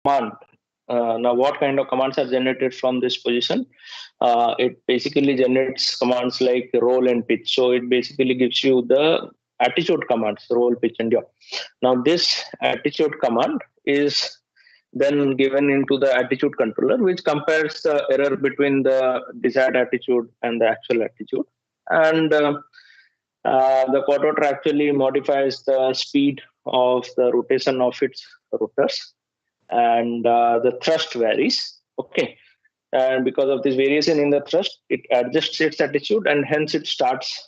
command. Now, what kind of commands are generated from this position? It basically generates commands like roll and pitch. So it basically gives you the attitude commands, roll, pitch, and yaw. Now, this attitude command is then given into the attitude controller, which compares the error between the desired attitude and the actual attitude. And the quad rotor actually modifies the speed of the rotation of its rotors, and the thrust varies. Okay, and because of this variation in the thrust, it adjusts its attitude, and hence it starts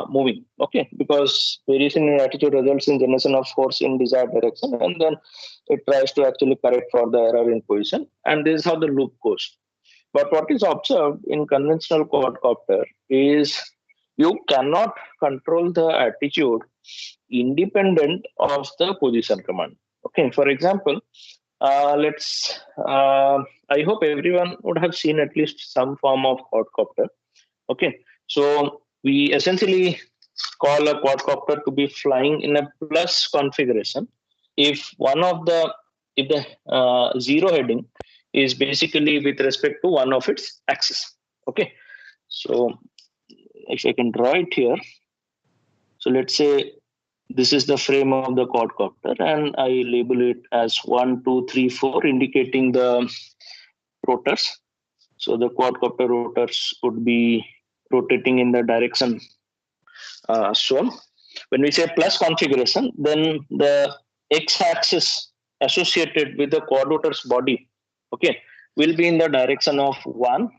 moving. Okay, because variation in attitude results in generation of force in desired direction, and then it tries to actually correct for the error in position, and this is how the loop goes. But what is observed in conventional quadcopter is you cannot control the attitude independent of the position command. Okay, for example, let's I hope everyone would have seen at least some form of quadcopter. Okay, so we essentially call a quadcopter to be flying in a plus configuration if one of the if the zero heading is basically with respect to one of its axis. Okay, so if I can draw it here, so let's say this is the frame of the quadcopter, and I label it as 1, 2, 3, 4, indicating the rotors. So the quadcopter rotors would be rotating in the direction shown. When we say plus configuration, then the x-axis associated with the quadrotor's body, okay, will be in the direction of 1.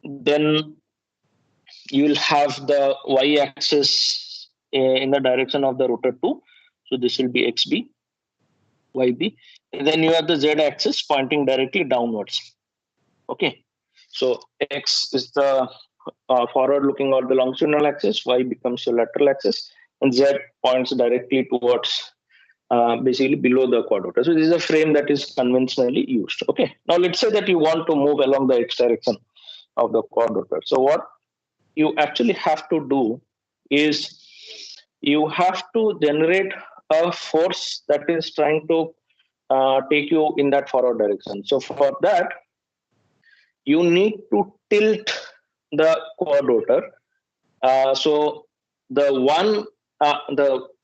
Then you will have the y-axis in the direction of the rotor 2. So this will be xb, yb. And then you have the z-axis pointing directly downwards. Okay, so x is the forward-looking or the longitudinal axis, y becomes your lateral axis, and z points directly towards basically below the quadrotor. So this is a frame that is conventionally used. Okay, now let's say that you want to move along the x direction of the quadrotor. So what you actually have to do is you have to generate a force that is trying to take you in that forward direction. So for that, you need to tilt the quadrotor. So the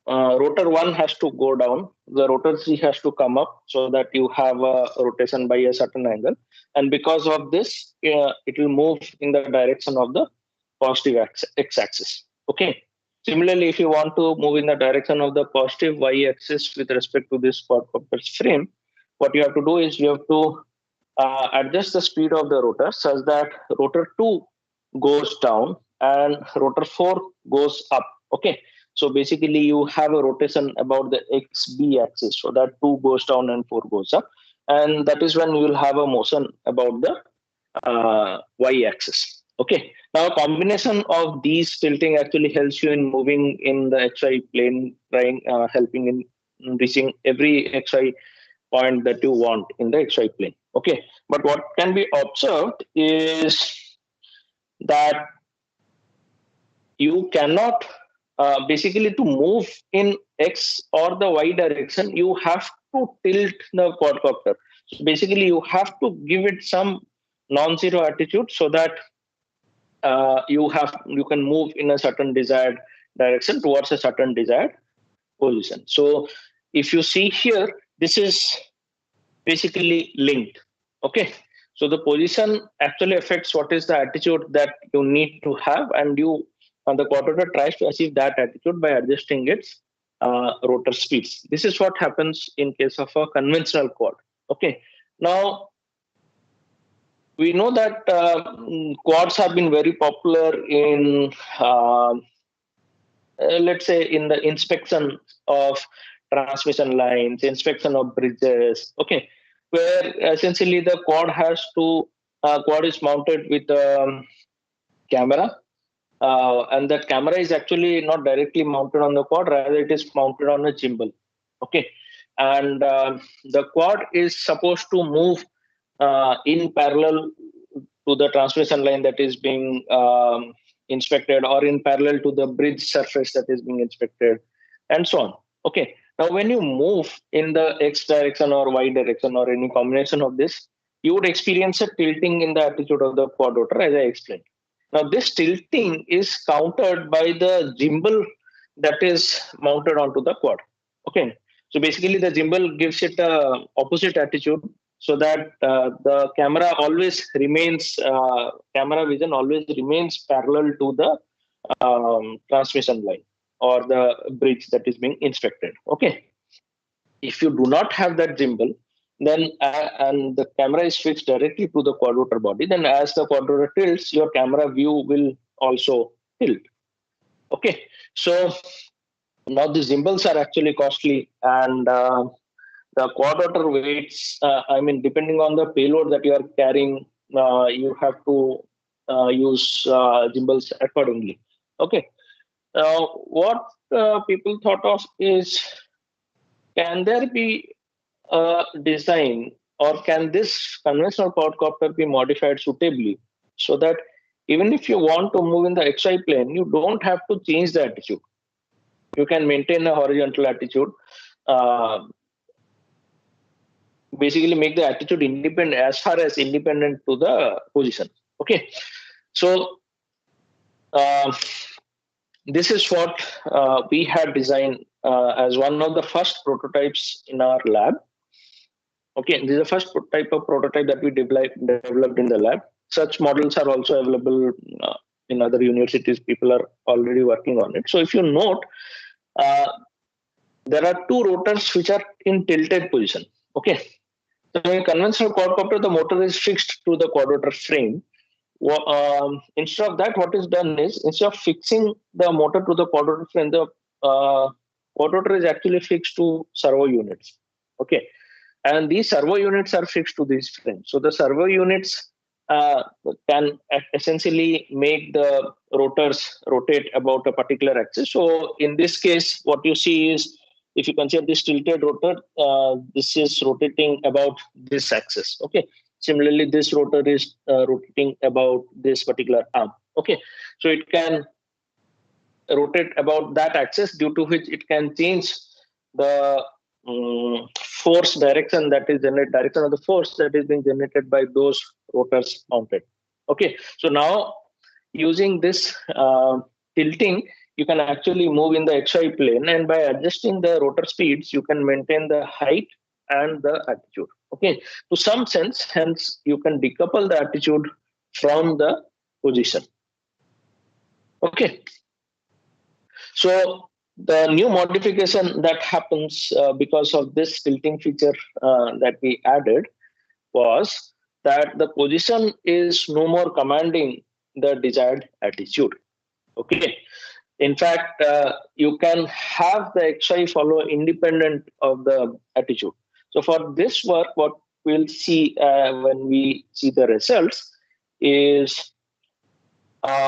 rotor 1 has to go down, the rotor 3 has to come up, so that you have a rotation by a certain angle. And because of this, it will move in the direction of the positive x-axis. Okay. Similarly, if you want to move in the direction of the positive y-axis with respect to this quadcopter's frame, what you have to do is you have to adjust the speed of the rotor such that rotor 2 goes down and rotor 4 goes up. Okay, so basically you have a rotation about the xb axis, so that 2 goes down and 4 goes up, and that is when you will have a motion about the y axis. Okay, now a combination of these tilting actually helps you in moving in the xy plane, trying helping in reaching every xy point that you want in the xy plane. Okay, but what can be observed is that you cannot basically, to move in x or the y direction, you have to tilt the quadcopter. So basically you have to give it some non-zero attitude so that you can move in a certain desired direction towards a certain desired position. So if you see here, this is basically linked. Okay, so the position actually affects what is the attitude that you need to have, and the quadrotor tries to achieve that attitude by adjusting its rotor speeds. This is what happens in case of a conventional quad. Okay, now we know that quads have been very popular in let's say in the inspection of transmission lines, inspection of bridges. Okay, where essentially the quad is mounted with a camera, and that camera is actually not directly mounted on the quad, rather it is mounted on a gimbal. Okay, and the quad is supposed to move in parallel to the transmission line that is being inspected, or in parallel to the bridge surface that is being inspected, and so on. Okay, Now, when you move in the X direction or Y direction or any combination of this, you would experience a tilting in the attitude of the quad rotor, as I explained. Now, this tilting is countered by the gimbal that is mounted onto the quad. Okay, so basically the gimbal gives it a opposite attitude so that the camera vision always remains parallel to the transmission line or the bridge that is being inspected. Okay, if you do not have that gimbal, then and the camera is fixed directly to the quadrotor body, then as the quadrotor tilts, your camera view will also tilt. Okay, so now these gimbals are actually costly, and the quadrotor weights, I mean, depending on the payload that you are carrying, you have to use gimbals accordingly. Okay, what people thought of is, can there be a design, or can this conventional quadcopter be modified suitably so that even if you want to move in the XY plane, you don't have to change the attitude. You can maintain a horizontal attitude, uh, basically make the attitude independent, as far as independent to the position. Okay, so uh, this is what we had designed as one of the first prototypes in our lab. Okay, this is the first type of prototype that we developed in the lab. Such models are also available in other universities. People are already working on it. So if you note, uh, there are two rotors which are in tilted position. Okay, so in conventional quadcopter, the motor is fixed to the quadrotor frame. Instead of that, what is done is, instead of fixing the motor to the quadrotor frame, the quadrotor is actually fixed to servo units. Okay, and these servo units are fixed to these frames. So the servo units can essentially make the rotors rotate about a particular axis. So in this case, what you see is, if you consider this tilted rotor, this is rotating about this axis. Okay. Similarly, this rotor is rotating about this particular arm. Okay. So it can rotate about that axis, due to which it can change the force direction, that is direction of the force that is being generated by those rotors mounted. Okay, so now using this tilting, you can actually move in the XY plane, and by adjusting the rotor speeds, you can maintain the height and the attitude. Okay, to some sense, hence you can decouple the attitude from the position. Okay, so the new modification that happens because of this tilting feature that we added was that the position is no more commanding the desired attitude. Okay. In fact, you can have the XY follow independent of the attitude. So for this work, what we'll see when we see the results is,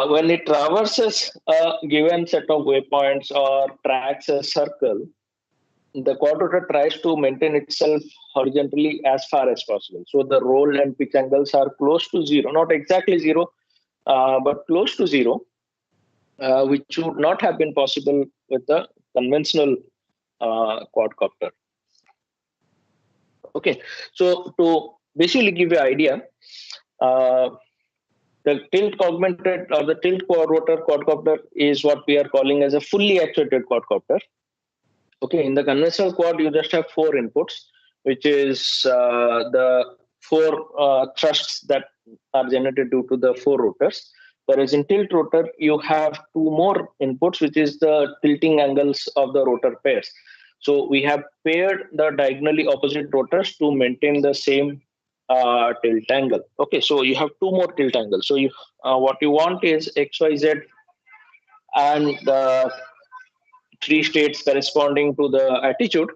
when it traverses a given set of waypoints or tracks a circle, the quadrotor tries to maintain itself horizontally as far as possible. So the roll and pitch angles are close to zero, not exactly zero, but close to zero, which would not have been possible with the conventional quadcopter. Okay, so to basically give you an idea, the tilt augmented or the tilt rotor quadcopter is what we are calling as a fully actuated quadcopter. Okay, in the conventional quad, you just have four inputs, which is the four thrusts that are generated due to the four rotors. Whereas in tilt rotor, you have two more inputs, which is the tilting angles of the rotor pairs. So we have paired the diagonally opposite rotors to maintain the same tilt angle. Okay, so you have two more tilt angles. So you, what you want is XYZ and the three states corresponding to the attitude,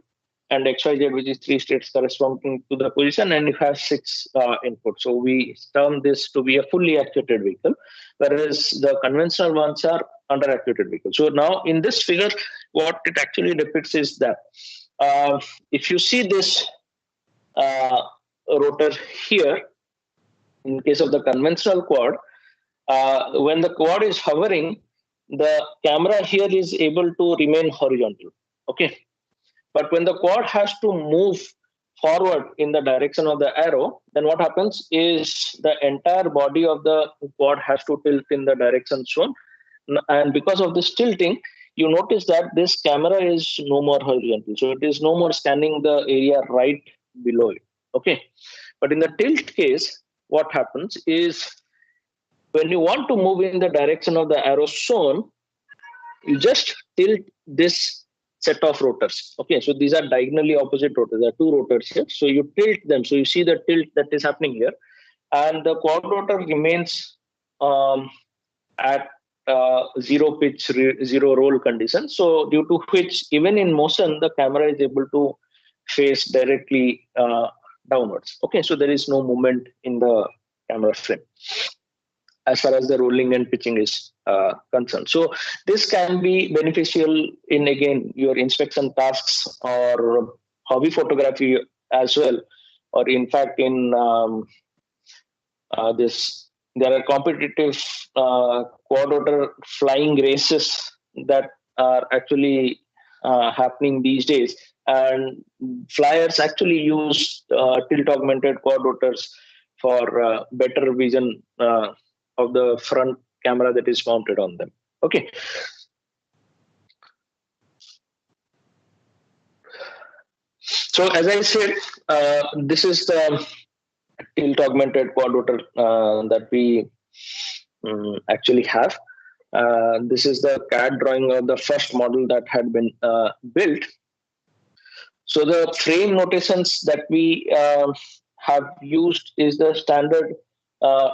and XYZ, which is three states corresponding to the position, and you have six inputs. So we term this to be a fully actuated vehicle, whereas the conventional ones are under actuated vehicles. So now in this figure, what it actually depicts is that if you see this rotor here, in case of the conventional quad, when the quad is hovering, the camera here is able to remain horizontal. Okay. But when the quad has to move forward in the direction of the arrow, then what happens is the entire body of the quad has to tilt in the direction shown. And because of this tilting, you notice that this camera is no more horizontal. So it is no more scanning the area right below it. Okay. But in the tilt case, what happens is when you want to move in the direction of the arrow shown, you just tilt this set of rotors. Okay, so these are diagonally opposite rotors. There are two rotors here. So you tilt them. So you see the tilt that is happening here. And the quad rotor remains at zero pitch, zero roll condition. So due to which, even in motion, the camera is able to face directly downwards. Okay, so there is no movement in the camera frame as far as the rolling and pitching is concerned. So this can be beneficial in, again, your inspection tasks or hobby photography as well, or in fact in this there are competitive quad rotor flying races that are actually happening these days, and flyers actually use tilt augmented quad rotors for better vision of the front camera that is mounted on them. Okay. So as I said, this is the tilt augmented quad rotor that we actually have. This is the CAD drawing of the first model that had been built. So the frame notations that we have used is the standard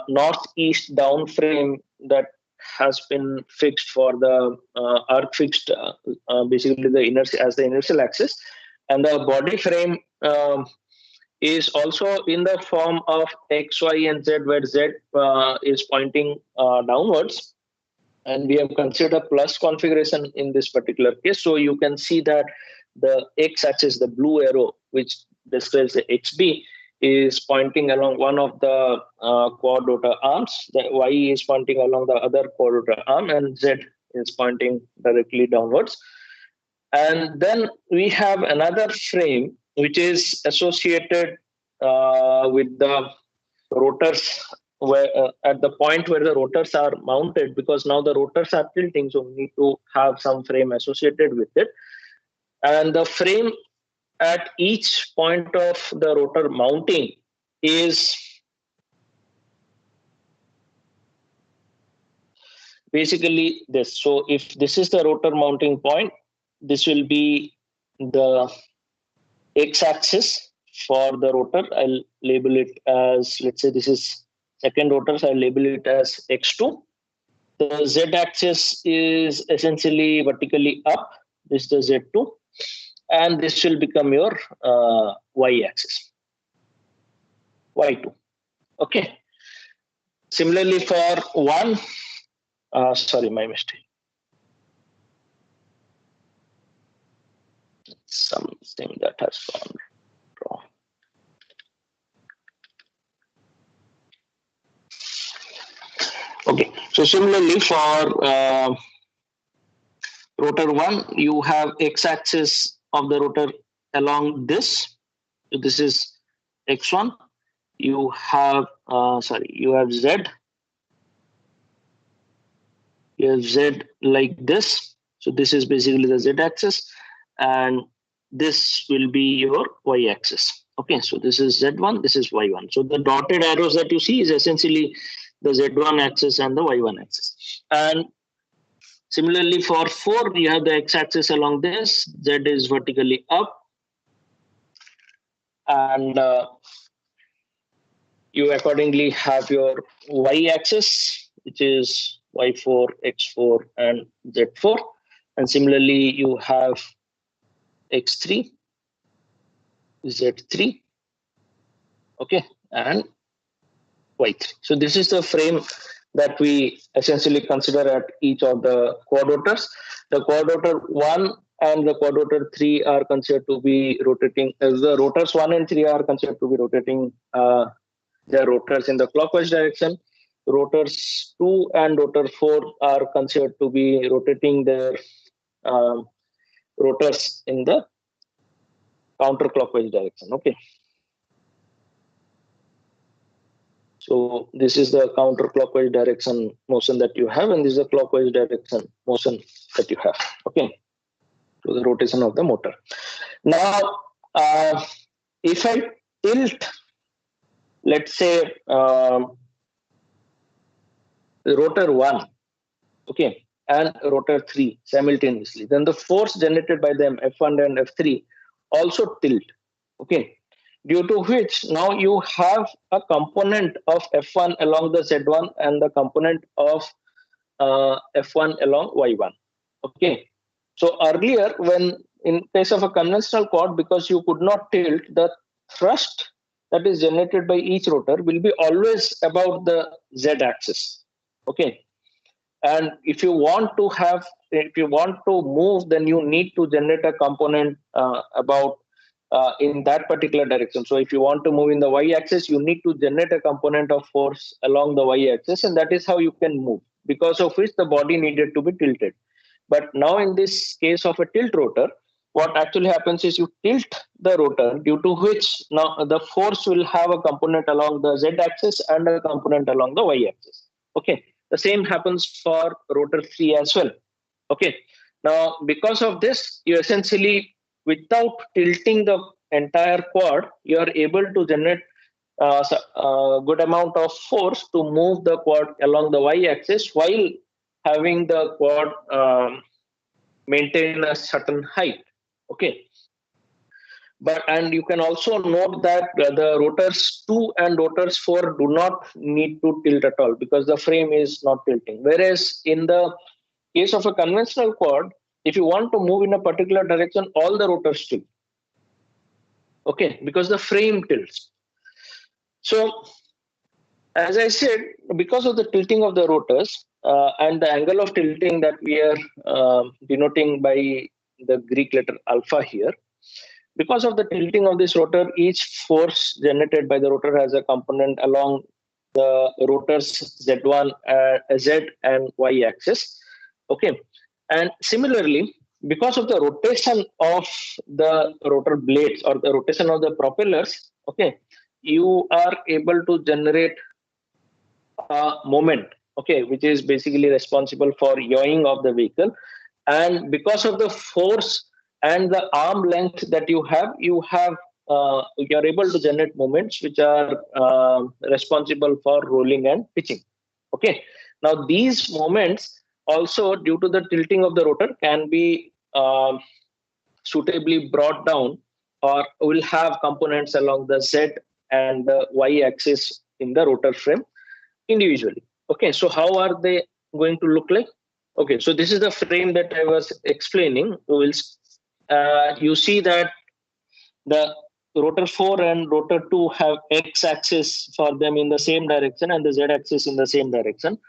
northeast down frame that has been fixed for the arc fixed, basically the inertia as the inertial axis, and the body frame is also in the form of X, Y, and Z, where Z is pointing downwards. And we have considered plus configuration in this particular case. So you can see that the X axis, the blue arrow, which describes the XB, is pointing along one of the quad rotor arms. The Y is pointing along the other quad rotor arm, and Z is pointing directly downwards. And then we have another frame which is associated with the rotors, where at the point where the rotors are mounted, because now the rotors are tilting, so we need to have some frame associated with it. And the frame at each point of the rotor mounting is basically this. So if this is the rotor mounting point, this will be the x-axis for the rotor. I'll label it as, let's say this is second rotor, so I'll label it as x2. The z-axis is essentially vertically up. This is the z2. And this will become your y-axis, y2. Okay. Similarly for one, sorry, my mistake. Something that has gone wrong. Okay, so similarly for rotor 1, you have x-axis of the rotor along this. So this is x1. You have, you have z. You have z like this. So this is basically the z-axis. And this will be your y-axis. Okay, so this is z1, this is y1. So the dotted arrows that you see is essentially the z1 axis and the y1 axis. And similarly for 4, you have the x-axis along this, z is vertically up. And you accordingly have your y-axis, which is y4, x4, and z4. And similarly, you have x3, z3, okay, and y3. So this is the frame that we essentially consider at each of the quad rotors. The quad rotor 1 and the quad rotor 3 are considered to be rotating, as the rotors 1 and 3 are considered to be rotating their rotors in the clockwise direction. Rotors 2 and rotor 4 are considered to be rotating their rotors in the counterclockwise direction. Okay. So this is the counterclockwise direction motion that you have, and this is the clockwise direction motion that you have. Okay. So the rotation of the motor. Now, if I tilt, let's say rotor 1, okay, and rotor 3 simultaneously, then the force generated by them, F1 and F3, also tilt. Okay. Due to which now you have a component of F1 along the Z1 and the component of F1 along Y1. Okay. So earlier, when in case of a conventional quad, because you could not tilt, the thrust that is generated by each rotor will be always about the Z axis. Okay. And if you want to move, then you need to generate a component about in that particular direction. So if you want to move in the y-axis, you need to generate a component of force along the y-axis, and that is how you can move, because of which the body needed to be tilted. But now in this case of a tilt rotor, what actually happens is you tilt the rotor, due to which now the force will have a component along the z-axis and a component along the y-axis. Okay. The same happens for rotor 3 as well. Okay. Now, because of this, you essentially, without tilting the entire quad, you are able to generate a good amount of force to move the quad along the y-axis while having the quad maintain a certain height. Okay. And you can also note that the rotors 2 and rotors 4 do not need to tilt at all, because the frame is not tilting. Whereas in the case of a conventional quad, if you want to move in a particular direction, all the rotors tilt. Okay, because the frame tilts. So, as I said, because of the tilting of the rotors and the angle of tilting that we are denoting by the Greek letter alpha here, because of the tilting of this rotor, each force generated by the rotor has a component along the rotor's Z1, Z and Y axis. Okay. And similarly, because of the rotation of the rotor blades or the rotation of the propellers, okay, you are able to generate a moment, okay, which is basically responsible for yawing of the vehicle. And because of the force and the arm length that you are able to generate moments which are responsible for rolling and pitching. Okay. Now these moments also, due to the tilting of the rotor, can be suitably brought down, or will have components along the Z and the Y axis in the rotor frame individually. Okay. So how are they going to look like? Okay, so this is the frame that I was explaining. You see that the rotor 4 and rotor 2 have x-axis for them in the same direction and the z-axis in the same direction.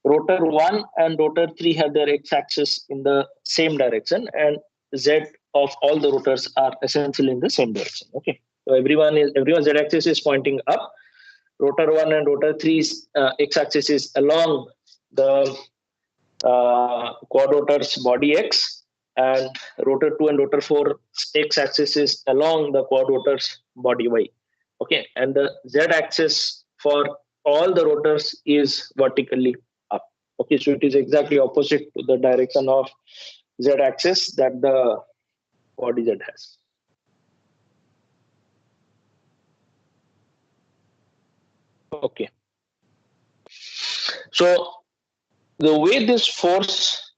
Rotor 1 and rotor 3 have their x-axis in the same direction, and z of all the rotors are essentially in the same direction. Okay, so everyone's z-axis is pointing up. Rotor 1 and rotor 3's x-axis is along the quad rotor's body x, and rotor 2 and rotor 4 x-axis is along the quad rotor's body y. Okay, and the z-axis for all the rotors is vertically up. Okay, so it is exactly opposite to the direction of z-axis that the body z has. Okay, so the way this force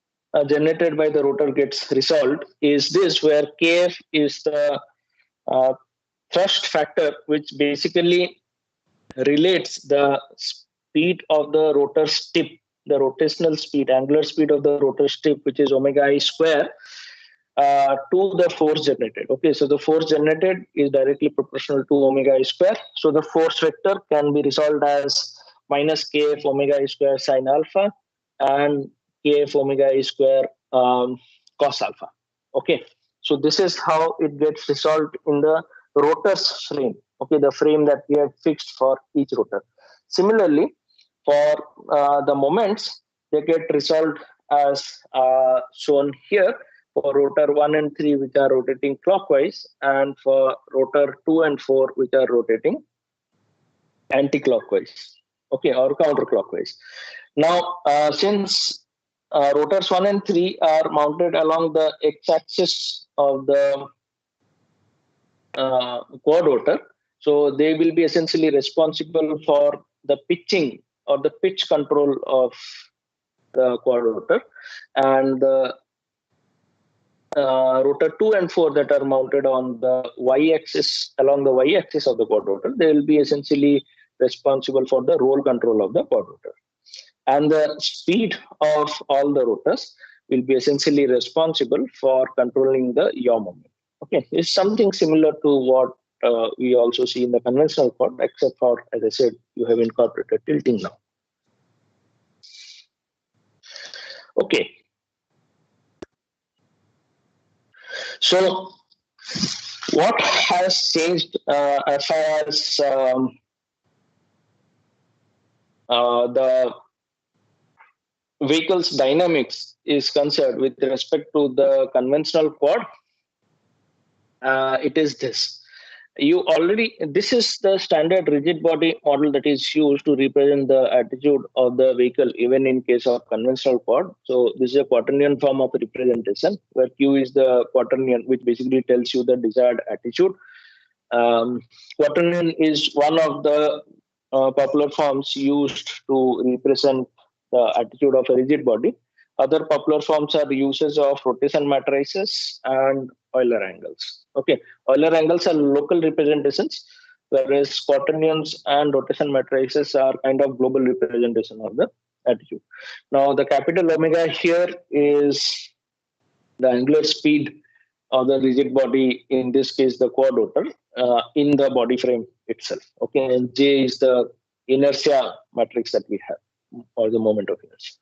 generated by the rotor gets resolved is this, where Kf is the thrust factor, which basically relates the speed of the rotor's tip, the rotational speed, angular speed of the rotor's tip, which is omega I square, to the force generated. Okay, so the force generated is directly proportional to omega I square. So the force vector can be resolved as minus Kf omega I square sine alpha and Kf omega I square cos alpha. Okay, so this is how it gets resolved in the rotor's frame. Okay, the frame that we have fixed for each rotor. Similarly, for the moments, they get resolved as shown here, for rotor 1 and 3, which are rotating clockwise, and for rotor 2 and 4, which are rotating anti-clockwise, okay, or counterclockwise. Now, since rotors 1 and 3 are mounted along the x-axis of the quad rotor, so they will be essentially responsible for the pitching or the pitch control of the quad rotor, and the rotor 2 and 4 that are mounted on the y-axis, along the y-axis of the quad rotor, they will be essentially responsible for the roll control of the quad rotor. And the speed of all the rotors will be essentially responsible for controlling the yaw moment. Okay, it's something similar to what we also see in the conventional quad, except for, as I said, you have incorporated tilting now. Okay. So, what has changed as far as the vehicle's dynamics is concerned with respect to the conventional quad? It is this. This is the standard rigid body model that is used to represent the attitude of the vehicle, even in case of conventional quad. So this is a quaternion form of representation, where Q is the quaternion, which basically tells you the desired attitude. Quaternion is one of the popular forms used to represent the attitude of a rigid body. Other popular forms are uses of rotation matrices and Euler angles. Okay, Euler angles are local representations, whereas quaternions and rotation matrices are kind of global representation of the attitude. Now, the capital omega here is the angular speed of the rigid body, in this case the quad rotor, in the body frame itself. Okay, and J is the inertia matrix that we have, or the moment of inertia.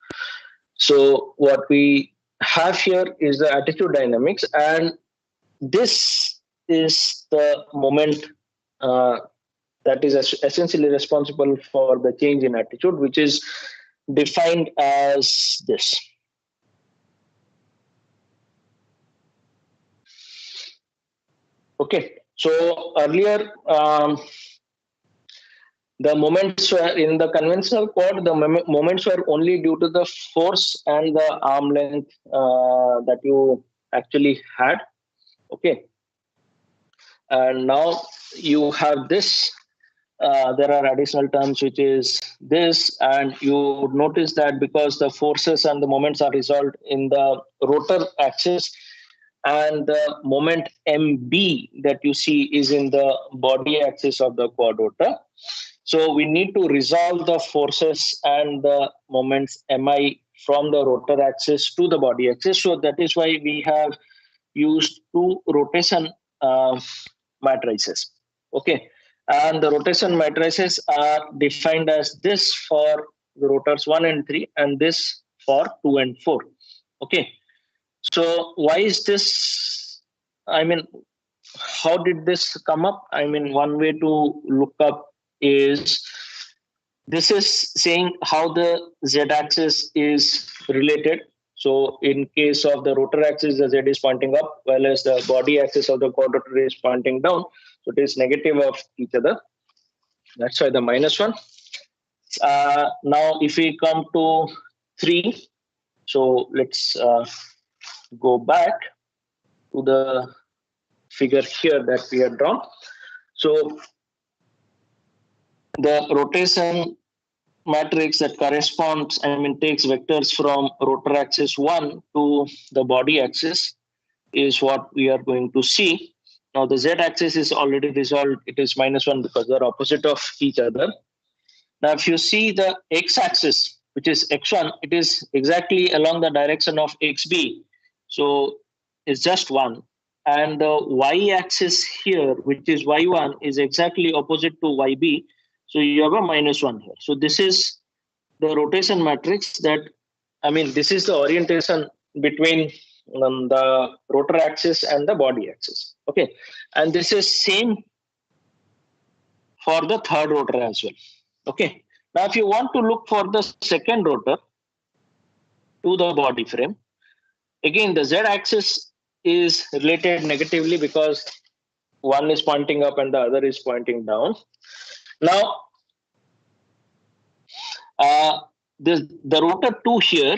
So what we have here is the attitude dynamics, and this is the moment that is essentially responsible for the change in attitude, which is defined as this. Okay, so earlier the moments were in the conventional quad, the moments were only due to the force and the arm length that you actually had. Okay, and now you have this. There are additional terms, which is this, and you notice that because the forces and the moments are resolved in the rotor axis, and the moment MB that you see is in the body axis of the quad rotor. So we need to resolve the forces and the moments MI from the rotor axis to the body axis. So that is why we have used two rotation matrices. Okay, and the rotation matrices are defined as this for the rotors 1 and 3, and this for 2 and 4. Okay, so why is this? I mean, how did this come up? I mean, one way to look up is this is saying how the z-axis is related. So in case of the rotor axis, the z is pointing up, while as the body axis of the quad rotor is pointing down. So it is negative of each other. That's why the -1. Now, if we come to 3, so let's go back to the figure here that we have drawn. So the rotation matrix that corresponds, takes vectors from rotor axis 1 to the body axis is what we are going to see. Now the z-axis is already resolved. It is -1 because they're opposite of each other. Now if you see the x-axis, which is x1, it is exactly along the direction of xb. So it's just 1. And the y-axis here, which is y1, is exactly opposite to yb. So you have a -1 here. So this is the rotation matrix that, this is the orientation between the rotor axis and the body axis. Okay, and this is same for the third rotor as well. Okay, now if you want to look for the second rotor to the body frame, Again, the z-axis is related negatively because one is pointing up and the other is pointing down. Now, the rotor 2 here,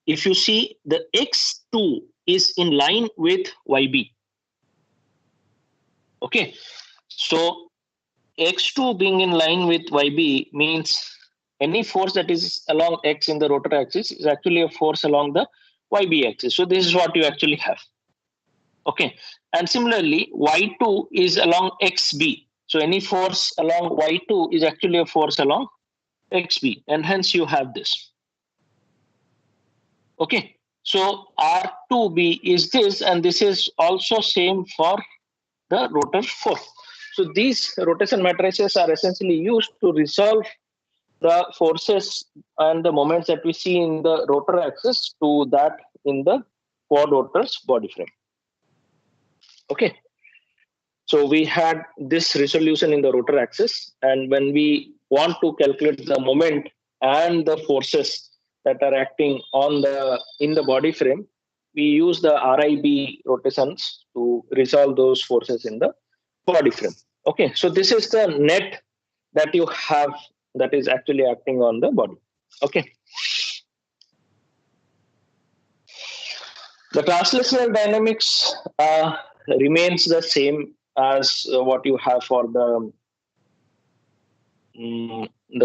if you see, the x2 is in line with yb. Okay, so x2 being in line with yb means any force that is along x in the rotor axis is actually a force along the yb axis. So this is what you actually have. Okay, and similarly, y2 is along xb. So any force along y2 is actually a force along xb, and hence you have this. Okay, so R2b is this, and this is also same for the rotor 4. So these rotation matrices are essentially used to resolve the forces and the moments that we see in the rotor axis to that in the quad rotor's body frame. Okay, so we had this resolution in the rotor axis, and when we want to calculate the moment and the forces that are acting on the in the body frame, we use the RIB rotations to resolve those forces in the body frame. Okay, so this is the net that you have that is actually acting on the body. Okay. The translational dynamics remains the same as what you have for the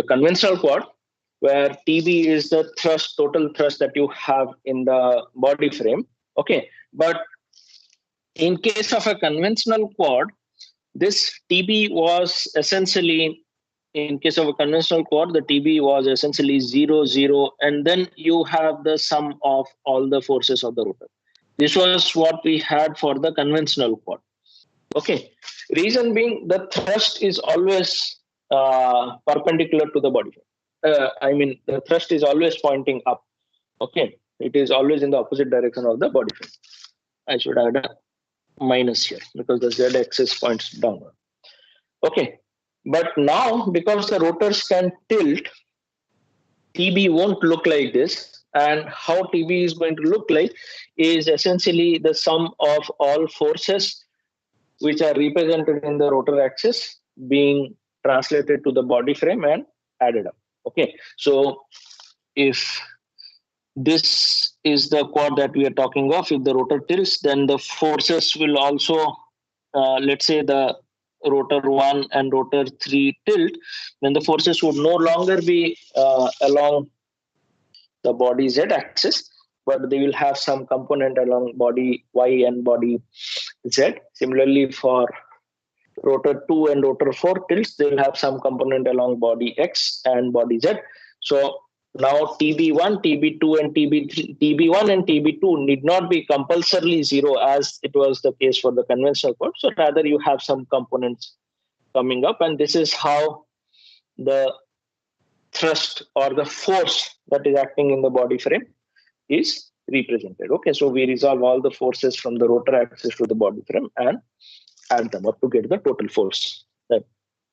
conventional quad, where TB is the thrust, total thrust that you have in the body frame. Okay, but in case of a conventional quad, this TB was essentially, in case of a conventional quad, the TB was essentially 0, 0, and then you have the sum of all the forces of the rotor. This was what we had for the conventional quad. Okay, reason being the thrust is always perpendicular to the body. I mean, the thrust is always pointing up. Okay, it is always in the opposite direction of the body. I should add a minus here because the z-axis points downward. Okay, but now because the rotors can tilt, TB won't look like this. And how TB is going to look like is essentially the sum of all forces which are represented in the rotor axis being translated to the body frame and added up. Okay, so if this is the quad that we are talking of, if the rotor tilts, then the forces will also, let's say the rotor 1 and rotor 3 tilt, then the forces would no longer be along the body z axis, but they will have some component along body y and body z. Similarly, for rotor 2 and rotor 4 tilts, they will have some component along body x and body z. So now TB1, TB2, and TB3, TB1 and TB2 need not be compulsorily 0 as it was the case for the conventional quad. So rather you have some components coming up, and this is how the thrust or the force that is acting in the body frame is represented. Okay, so we resolve all the forces from the rotor axis to the body frame and add them up to get the total force that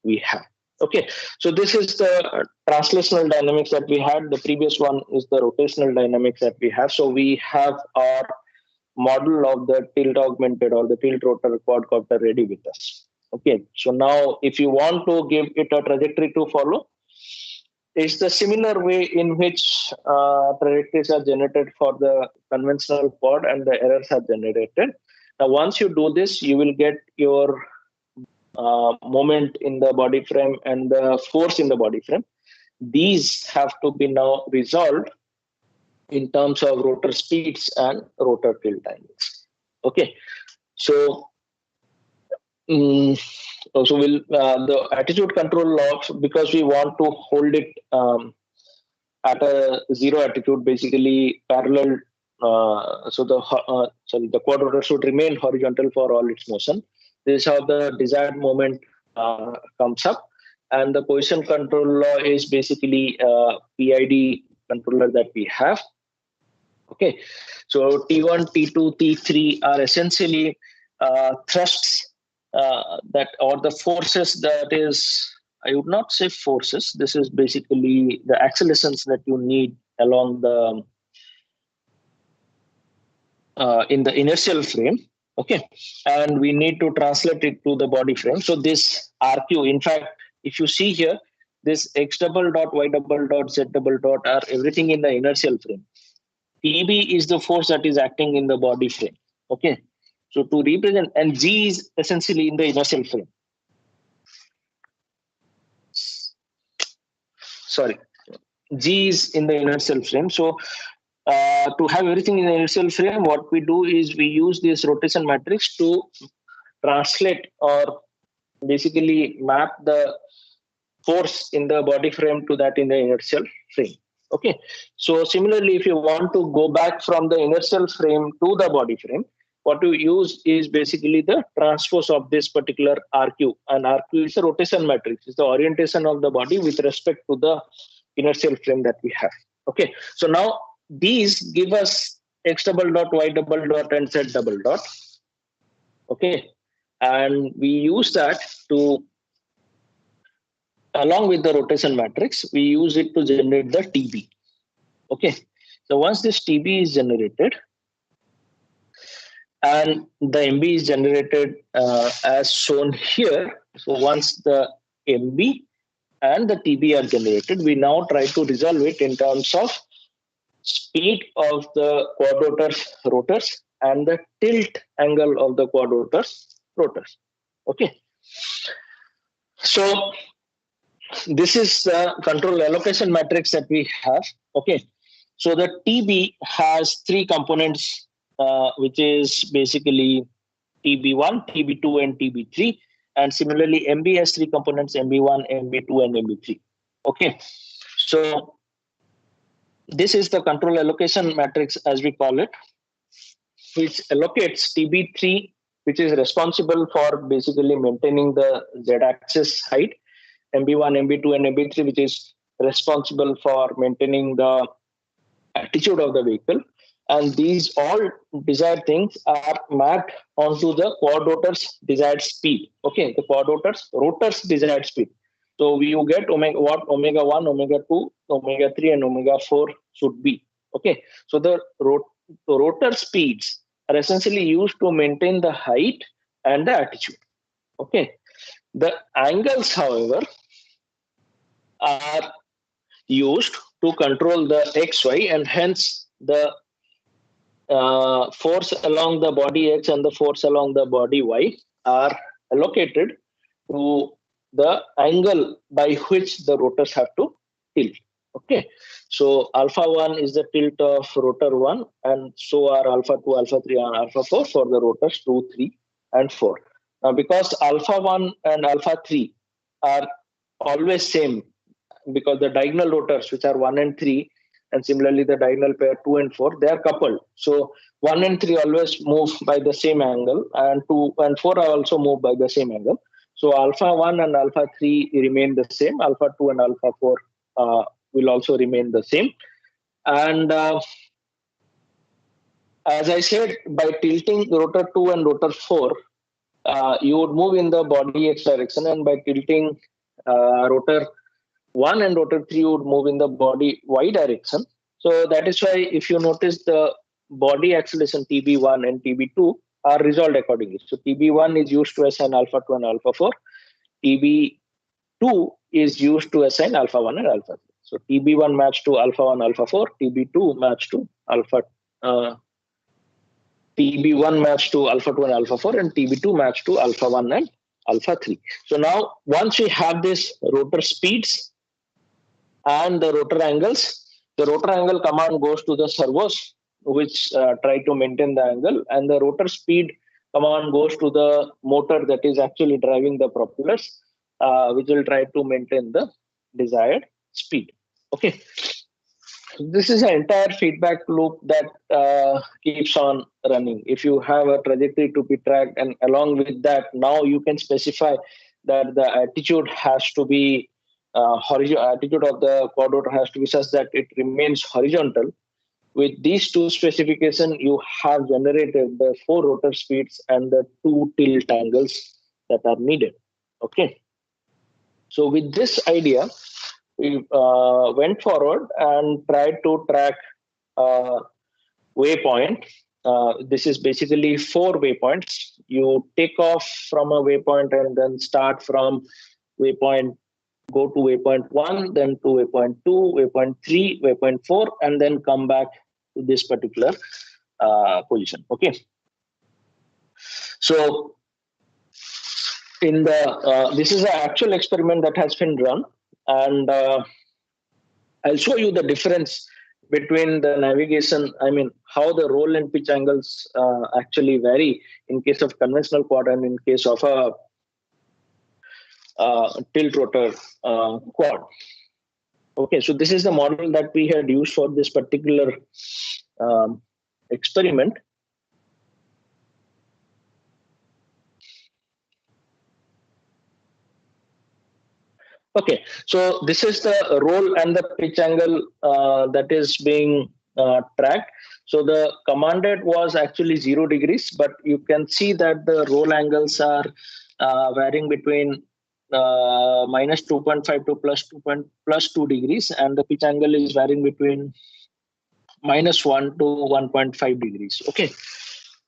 we have. Okay, so this is the translational dynamics that we had. The previous one is the rotational dynamics that we have. So we have our model of the tilt augmented or the tilt rotor quadcopter ready with us. Okay, so now if you want to give it a trajectory to follow, it's the similar way in which trajectories are generated for the conventional quad and the errors are generated. Now, once you do this, you will get your moment in the body frame and the force in the body frame. These have to be now resolved in terms of rotor speeds and rotor tilt timings. Okay, so so we'll the attitude control logs, because we want to hold it at a zero attitude, basically parallel. So the quad rotor should remain horizontal for all its motion. This is how the desired moment comes up, and the position control law is basically a PID controller that we have. Okay, so T1, T2, T3 are essentially thrusts that, or the forces that is, I would not say forces. This is basically the accelerations that you need along the in the inertial frame. Okay, and we need to translate it to the body frame. So this RQ, in fact, if you see here, this X double dot, Y double dot, Z double dot are everything in the inertial frame. TB is the force that is acting in the body frame. Okay, so to represent, and G is essentially in the inertial frame. Sorry, G is in the inertial frame. So to have everything in the inertial frame, what we do is we use this rotation matrix to translate or basically map the force in the body frame to that in the inertial frame. Okay. So similarly, if you want to go back from the inertial frame to the body frame, what you use is basically the transpose of this particular RQ. And RQ is a rotation matrix. It's the orientation of the body with respect to the inertial frame that we have. Okay. So now these give us X double dot, Y double dot, and Z double dot. Okay. And we use that to, along with the rotation matrix, we use it to generate the TB. Okay. So once this TB is generated, and the MB is generated as shown here. So once the MB and the TB are generated, we now try to resolve it in terms of speed of the rotors and the tilt angle of the rotors. Okay. So this is the control allocation matrix that we have. Okay. So the TB has three components, which is basically TB1, TB2, and TB3. And similarly, MB has three components, MB1, MB2, and MB3. Okay. So this is the control allocation matrix, as we call it, which allocates TB3, which is responsible for basically maintaining the z-axis height, MB1, MB2, and MB3, which is responsible for maintaining the attitude of the vehicle. And these all desired things are mapped onto the quad rotor's desired speed. Okay, the quad rotor's desired speed. So you get what omega 1, omega 2, omega 3, and omega 4 should be. Okay, so the rotor speeds are essentially used to maintain the height and the attitude. Okay, the angles, however, are used to control the XY, and hence the force along the body X and the force along the body Y are allocated to the angle by which the rotors have to tilt. Okay, so alpha 1 is the tilt of rotor 1, and so are alpha 2, alpha 3, and alpha 4 for the rotors 2, 3, and 4. Now, because alpha 1 and alpha 3 are always same, because the diagonal rotors, which are 1 and 3, and similarly the diagonal pair 2 and 4, they are coupled. So 1 and 3 always move by the same angle, and 2 and 4 are also move by the same angle. So alpha 1 and alpha 3 remain the same. Alpha 2 and alpha 4 will also remain the same. And as I said, by tilting rotor 2 and rotor 4, you would move in the body X direction, and by tilting rotor 1 and rotor 3 would move in the body Y direction. So that is why if you notice, the body acceleration TB1 and TB2 are resolved accordingly. So TB1 is used to assign alpha 2 and alpha 4. TB2 is used to assign alpha 1 and alpha 3. So TB1 match to alpha 1, alpha 4. TB2 match to alpha. TB1 match to alpha 2 and alpha 4, and TB2 match to alpha 1 and alpha 3. So now, once we have this rotor speeds and the rotor angles, the rotor angle command goes to the servos, which try to maintain the angle, and the rotor speed command goes to the motor that is actually driving the propellers, which will try to maintain the desired speed. Okay. This is an entire feedback loop that keeps on running. If you have a trajectory to be tracked, and along with that, now you can specify that the attitude has to be attitude of the quad rotor has to be such that it remains horizontal. With these two specifications, you have generated the 4 rotor speeds and the 2 tilt angles that are needed. Okay. So with this idea, we went forward and tried to track waypoint this is basically 4 waypoints. You take off from a waypoint and then start from waypoint, go to waypoint 1, then to waypoint 2, waypoint 3, waypoint 4, and then come back to this particular position. Okay. So in the this is an actual experiment that has been run, and I'll show you the difference between the navigation. I mean, how the roll and pitch angles actually vary in case of conventional quad and in case of a tilt rotor quad. Okay, so this is the model that we had used for this particular experiment. Okay, so this is the roll and the pitch angle that is being tracked. So the commanded was actually 0 degrees, but you can see that the roll angles are varying between minus 2.5 to plus 2 degrees, and the pitch angle is varying between minus 1 to 1.5 degrees. Okay,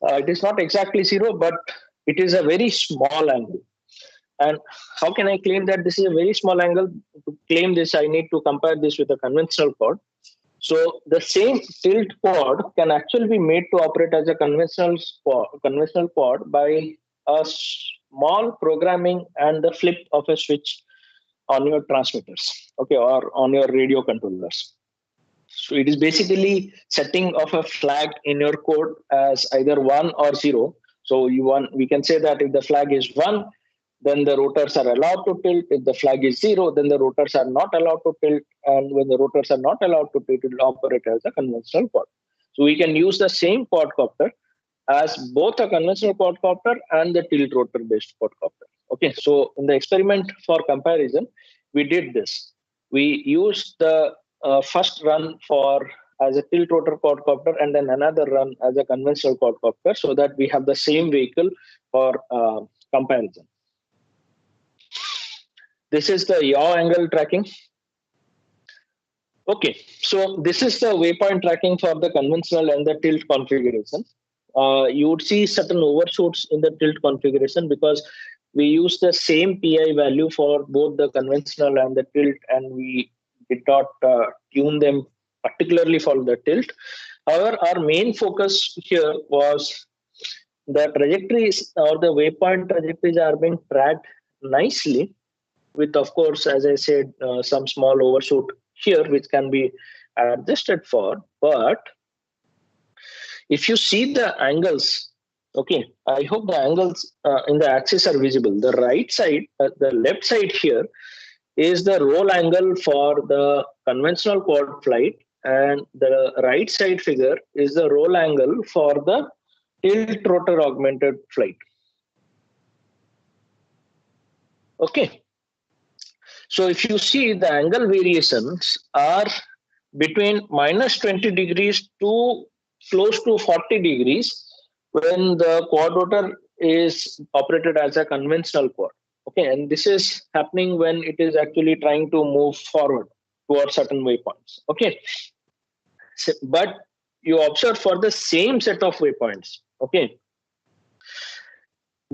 it is not exactly 0, but it is a very small angle. And how can I claim that this is a very small angle? To claim this, I need to compare this with a conventional quad. So the same tilt quad can actually be made to operate as a conventional quad by a small programming and the flip of a switch on your transmitters, okay, or on your radio controllers. So it is basically setting of a flag in your code as either 1 or 0. So we can say that if the flag is 1, then the rotors are allowed to tilt. If the flag is 0, then the rotors are not allowed to tilt. And when the rotors are not allowed to tilt, it will operate as a conventional quad. So we can use the same quadcopter as both a conventional quadcopter and the tilt rotor based quadcopter. Okay, so in the experiment for comparison, we did this. We used the first run for as a tilt rotor quadcopter and then another run as a conventional quadcopter, so that we have the same vehicle for comparison. This is the yaw angle tracking. Okay, so this is the waypoint tracking for the conventional and the tilt configuration. You would see certain overshoots in the tilt configuration because we use the same PI value for both the conventional and the tilt, and we did not tune them particularly for the tilt. However, our main focus here was the trajectories or the waypoint trajectories are being tracked nicely with, of course, as I said, some small overshoot here, which can be adjusted for. But if you see the angles, okay, I hope the angles in the axis are visible. The right side, the left side here is the roll angle for the conventional quad flight, and the right side figure is the roll angle for the tilt rotor augmented flight. Okay. So if you see, the angle variations are between minus 20 degrees to close to 40 degrees when the quad rotor is operated as a conventional quad. Okay, and this is happening when it is actually trying to move forward towards certain waypoints. Okay, so, but you observe for the same set of waypoints. Okay,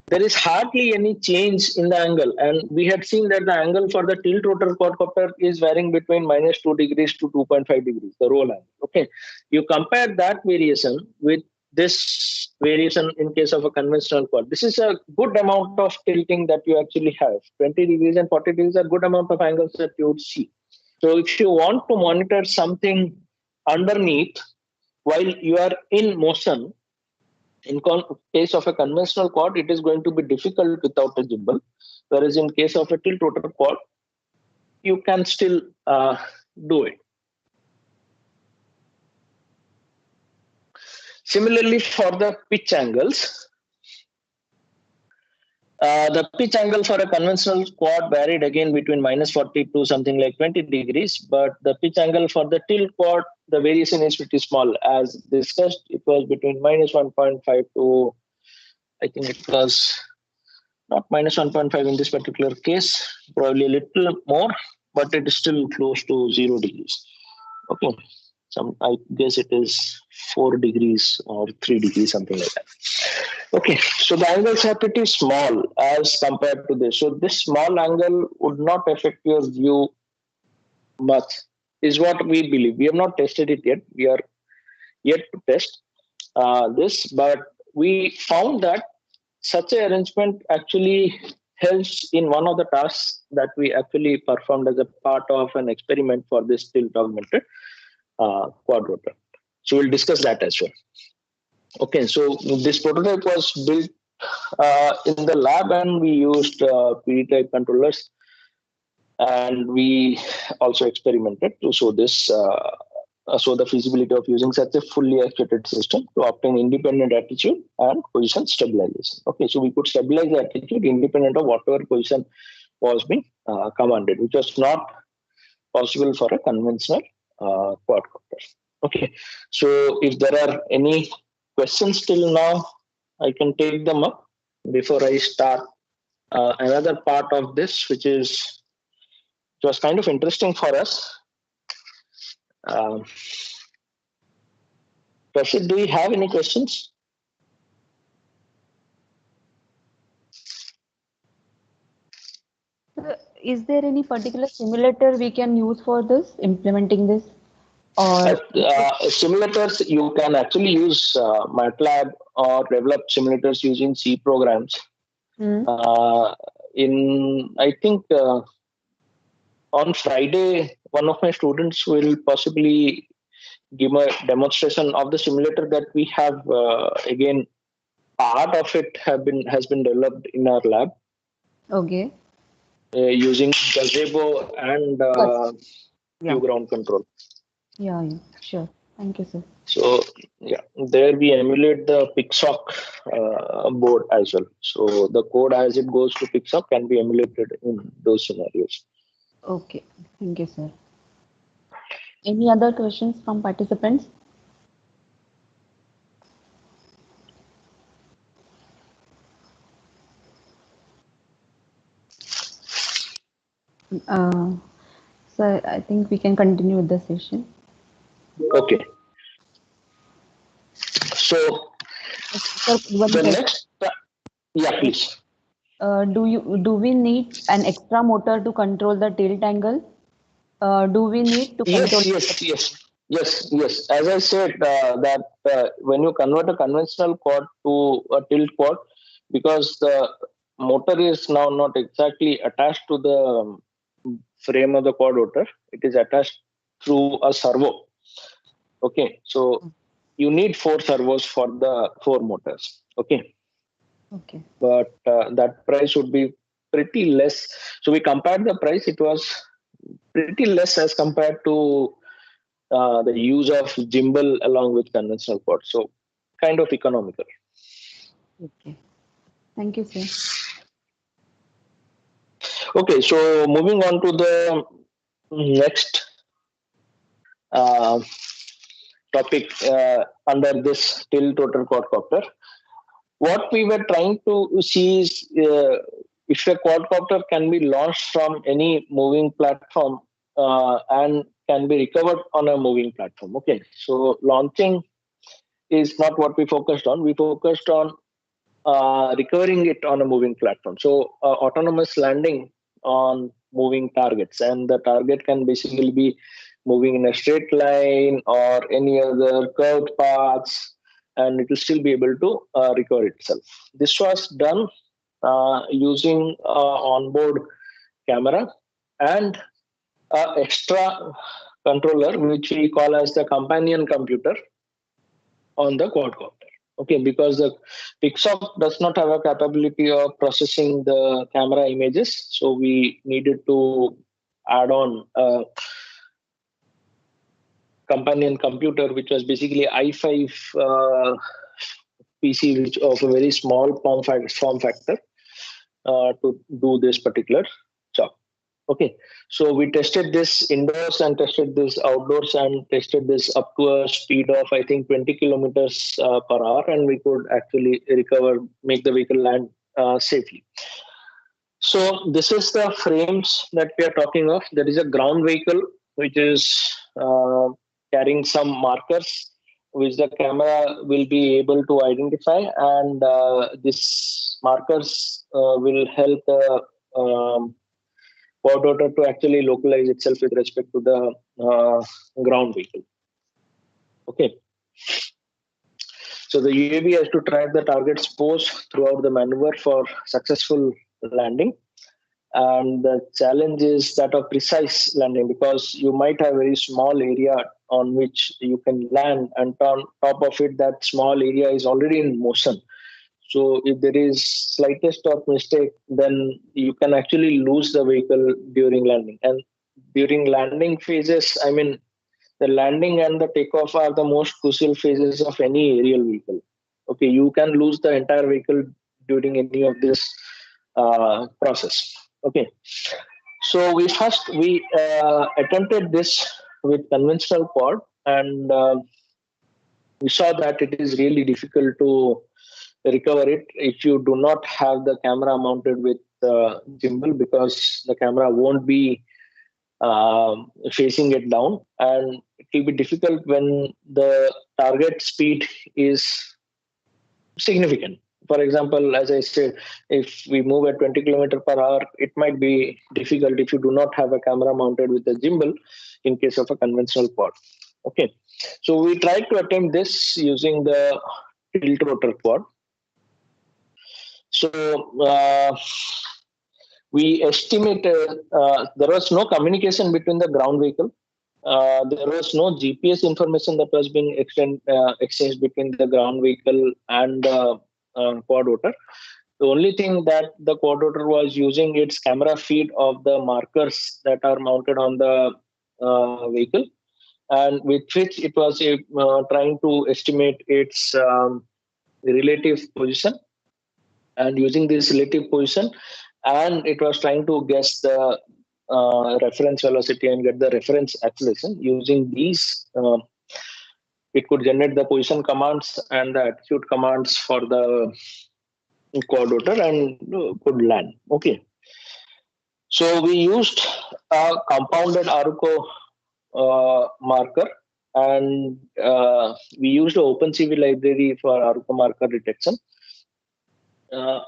there is hardly any change in the angle, and we had seen that the angle for the tilt rotor quadcopter is varying between minus 2 degrees to 2.5 degrees, the roll angle. Okay, you compare that variation with this variation in case of a conventional quad. This is a good amount of tilting that you actually have. 20 degrees and 40 degrees are good amount of angles that you would see. So if you want to monitor something underneath while you are in motion, in case of a conventional quad, it is going to be difficult without a gimbal, whereas in case of a tilt rotor quad, you can still do it. Similarly, for the pitch angles, the pitch angle for a conventional quad varied again between minus 40 to something like 20 degrees, but the pitch angle for the tilt quad, the variation is pretty small. As discussed, it was between minus 1.5 to, I think it was not minus 1.5 in this particular case, probably a little more, but it is still close to 0 degrees. Okay. I guess it is 4 degrees or 3 degrees, something like that. Okay, so the angles are pretty small as compared to this. So this small angle would not affect your view much, is what we believe. We have not tested it yet. We are yet to test this, but we found that such an arrangement actually helps in one of the tasks that we actually performed as a part of an experiment for this tilt augmented quad rotor. So we'll discuss that as well. Okay, so this prototype was built in the lab, and we used PD type controllers, and we also experimented to show this. Show the feasibility of using such a fully actuated system to obtain independent attitude and position stabilization. Okay, so we could stabilize the attitude independent of whatever position was being commanded, which was not possible for a conventional quadcopter. Okay, so if there are any questions till now, I can take them up before I start another part of this, which was kind of interesting for us. Prashit, do you have any questions? Is there any particular simulator we can use for this, implementing this? Or Simulators, you can actually use MATLAB or develop simulators using C programs. I think on Friday, one of my students will possibly give a demonstration of the simulator that we have. Again, part of it has been developed in our lab. Okay. Using gazebo and ground control. Yeah, sure. Thank you, sir. So yeah, there we emulate the PICSOC board as well. So the code as it goes to PICSOC can be emulated in those scenarios. Okay, thank you, sir. Any other questions from participants? So I think we can continue with the session. Okay. So the next, yeah, please. Do we need an extra motor to control the tilt angle? Do we need to control? Yes. As I said, that when you convert a conventional quad to a tilt quad, because the motor is now not exactly attached to the frame of the quad rotor, it is attached through a servo. Okay, so you need 4 servos for the 4 motors. Okay. But that price would be pretty less. So we compared the price; it was pretty less as compared to the use of gimbal along with conventional quad. So kind of economical. Okay. Thank you, sir. Okay, so moving on to the next topic under this tilt rotor quadcopter. What we were trying to see is if a quadcopter can be launched from any moving platform and can be recovered on a moving platform. Okay, so launching is not what we focused on. We focused on recovering it on a moving platform. So autonomous landing on moving targets, and the target can basically be moving in a straight line or any other curved paths, and it will still be able to recover itself. This was done using onboard camera and extra controller, which we call as the companion computer on the quadcopter. Okay, because the PICSOC does not have a capability of processing the camera images, so we needed to add on a companion computer, which was basically i5 PC, which of a very small form factor to do this particular job. Okay, so we tested this indoors and tested this outdoors and tested this up to a speed of I think 20 kilometers per hour, and we could actually make the vehicle land safely. So this is the frames that we are talking of. There is a ground vehicle which is carrying some markers which the camera will be able to identify, and this markers will help the quad rotor to actually localize itself with respect to the ground vehicle. Okay. So the UAV has to track the target's pose throughout the maneuver for successful landing. And the challenge is that of precise landing, because you might have a very small area on which you can land, and on top of it, that small area is already in motion. So if there is slightest of mistake, then you can actually lose the vehicle during landing. And during landing phases, I mean, the landing and the takeoff are the most crucial phases of any aerial vehicle. Okay, you can lose the entire vehicle during any of this process. Okay, so we attempted this with conventional quad, and we saw that it is really difficult to recover it if you do not have the camera mounted with gimbal, because the camera won't be facing it down, and it will be difficult when the target speed is significant. For example, as I said, if we move at 20 km per hour, it might be difficult if you do not have a camera mounted with a gimbal in case of a conventional quad. Okay, so we tried to attempt this using the tilt rotor quad. So we estimated there was no communication between the ground vehicle. There was no GPS information that was being exchanged between the ground vehicle and quad rotor. The only thing that the quad rotor was using its camera feed of the markers that are mounted on the vehicle, and with which it was trying to estimate its relative position. And using this relative position, and it was trying to guess the reference velocity and get the reference acceleration. Using these, it could generate the position commands and the attitude commands for the quad rotor and could land. Okay. So we used a compounded Aruco marker, and we used the OpenCV library for Aruco marker detection. So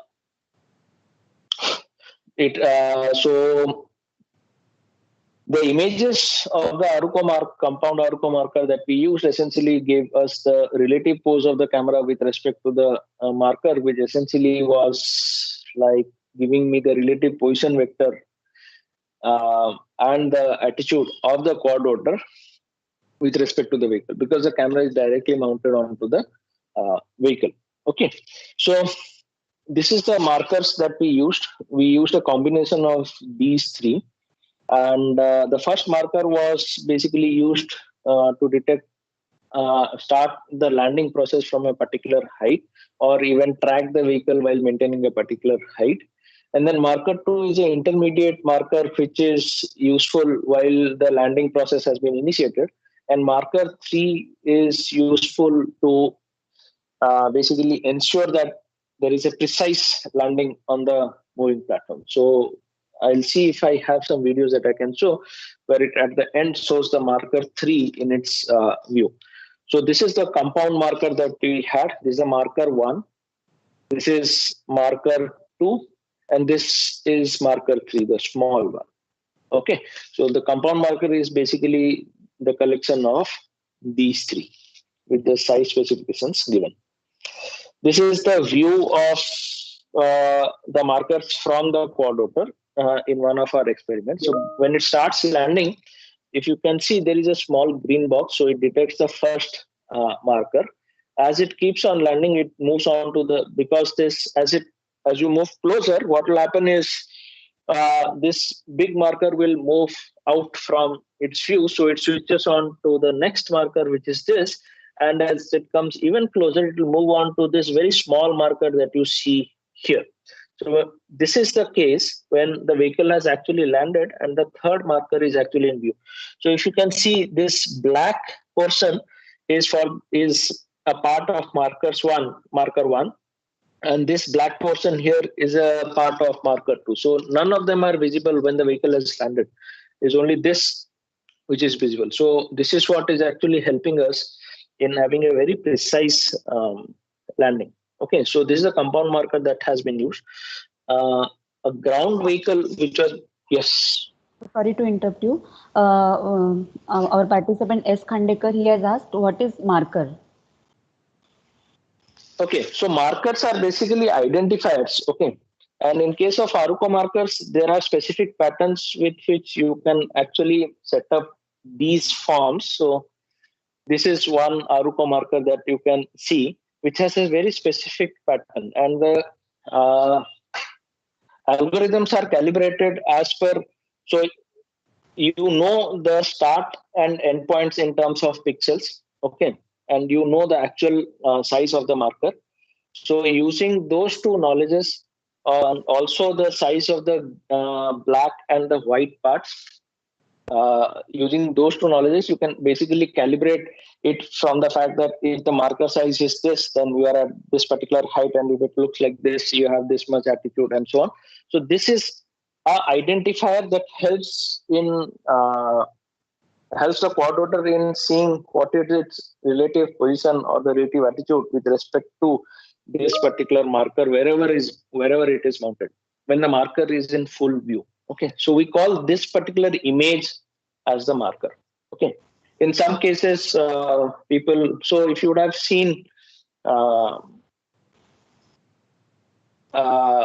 the images of the compound Aruco marker that we used essentially gave us the relative pose of the camera with respect to the marker, which essentially was like giving me the relative position vector and the attitude of the quad rotor with respect to the vehicle, because the camera is directly mounted onto the vehicle. Okay, so this is the markers that we used. We used a combination of these three. And the first marker was basically used to detect, start the landing process from a particular height, or even track the vehicle while maintaining a particular height. And then marker 2 is an intermediate marker, which is useful while the landing process has been initiated. And marker 3 is useful to basically ensure that there is a precise landing on the moving platform. So I'll see if I have some videos that I can show where it at the end shows the marker 3 in its view. So this is the compound marker that we had. This is a marker 1. This is marker 2. And this is marker 3, the small one. Okay. So the compound marker is basically the collection of these three with the size specifications given. This is the view of the markers from the quad rotor in one of our experiments. So when it starts landing, if you can see, there is a small green box. So it detects the first marker. As it keeps on landing, it moves on to the, because this, as you move closer, what will happen is this big marker will move out from its view. So it switches on to the next marker, which is this. And as it comes even closer, it will move on to this very small marker that you see here. So this is the case when the vehicle has actually landed and the third marker is actually in view. So if you can see, this black portion is a part of marker 1, and this black portion here is a part of marker 2. So none of them are visible when the vehicle has landed. It's only this which is visible. So this is what is actually helping us in having a very precise landing. Okay, so this is a compound marker that has been used. A ground vehicle, which was, yes. Sorry to interrupt you. Our participant S. Khandekar, he has asked, what is marker? Okay, so markers are basically identifiers. Okay, and in case of Aruko markers, there are specific patterns with which you can actually set up these forms. So this is one Aruko marker that you can see, which has a very specific pattern, and the algorithms are calibrated as per. So you know the start and end points in terms of pixels. Okay, and you know the actual size of the marker. So using those two knowledges, and also the size of the black and the white parts, using those two knowledges, you can basically calibrate it from the fact that if the marker size is this, then we are at this particular height, and if it looks like this, you have this much attitude, and so on. So this is a identifier that helps the quadrotor in seeing what is its relative position or the relative attitude with respect to this particular marker wherever it is mounted when the marker is in full view. Okay, so we call this particular image as the marker. Okay, in some cases, people. So if you would have seen.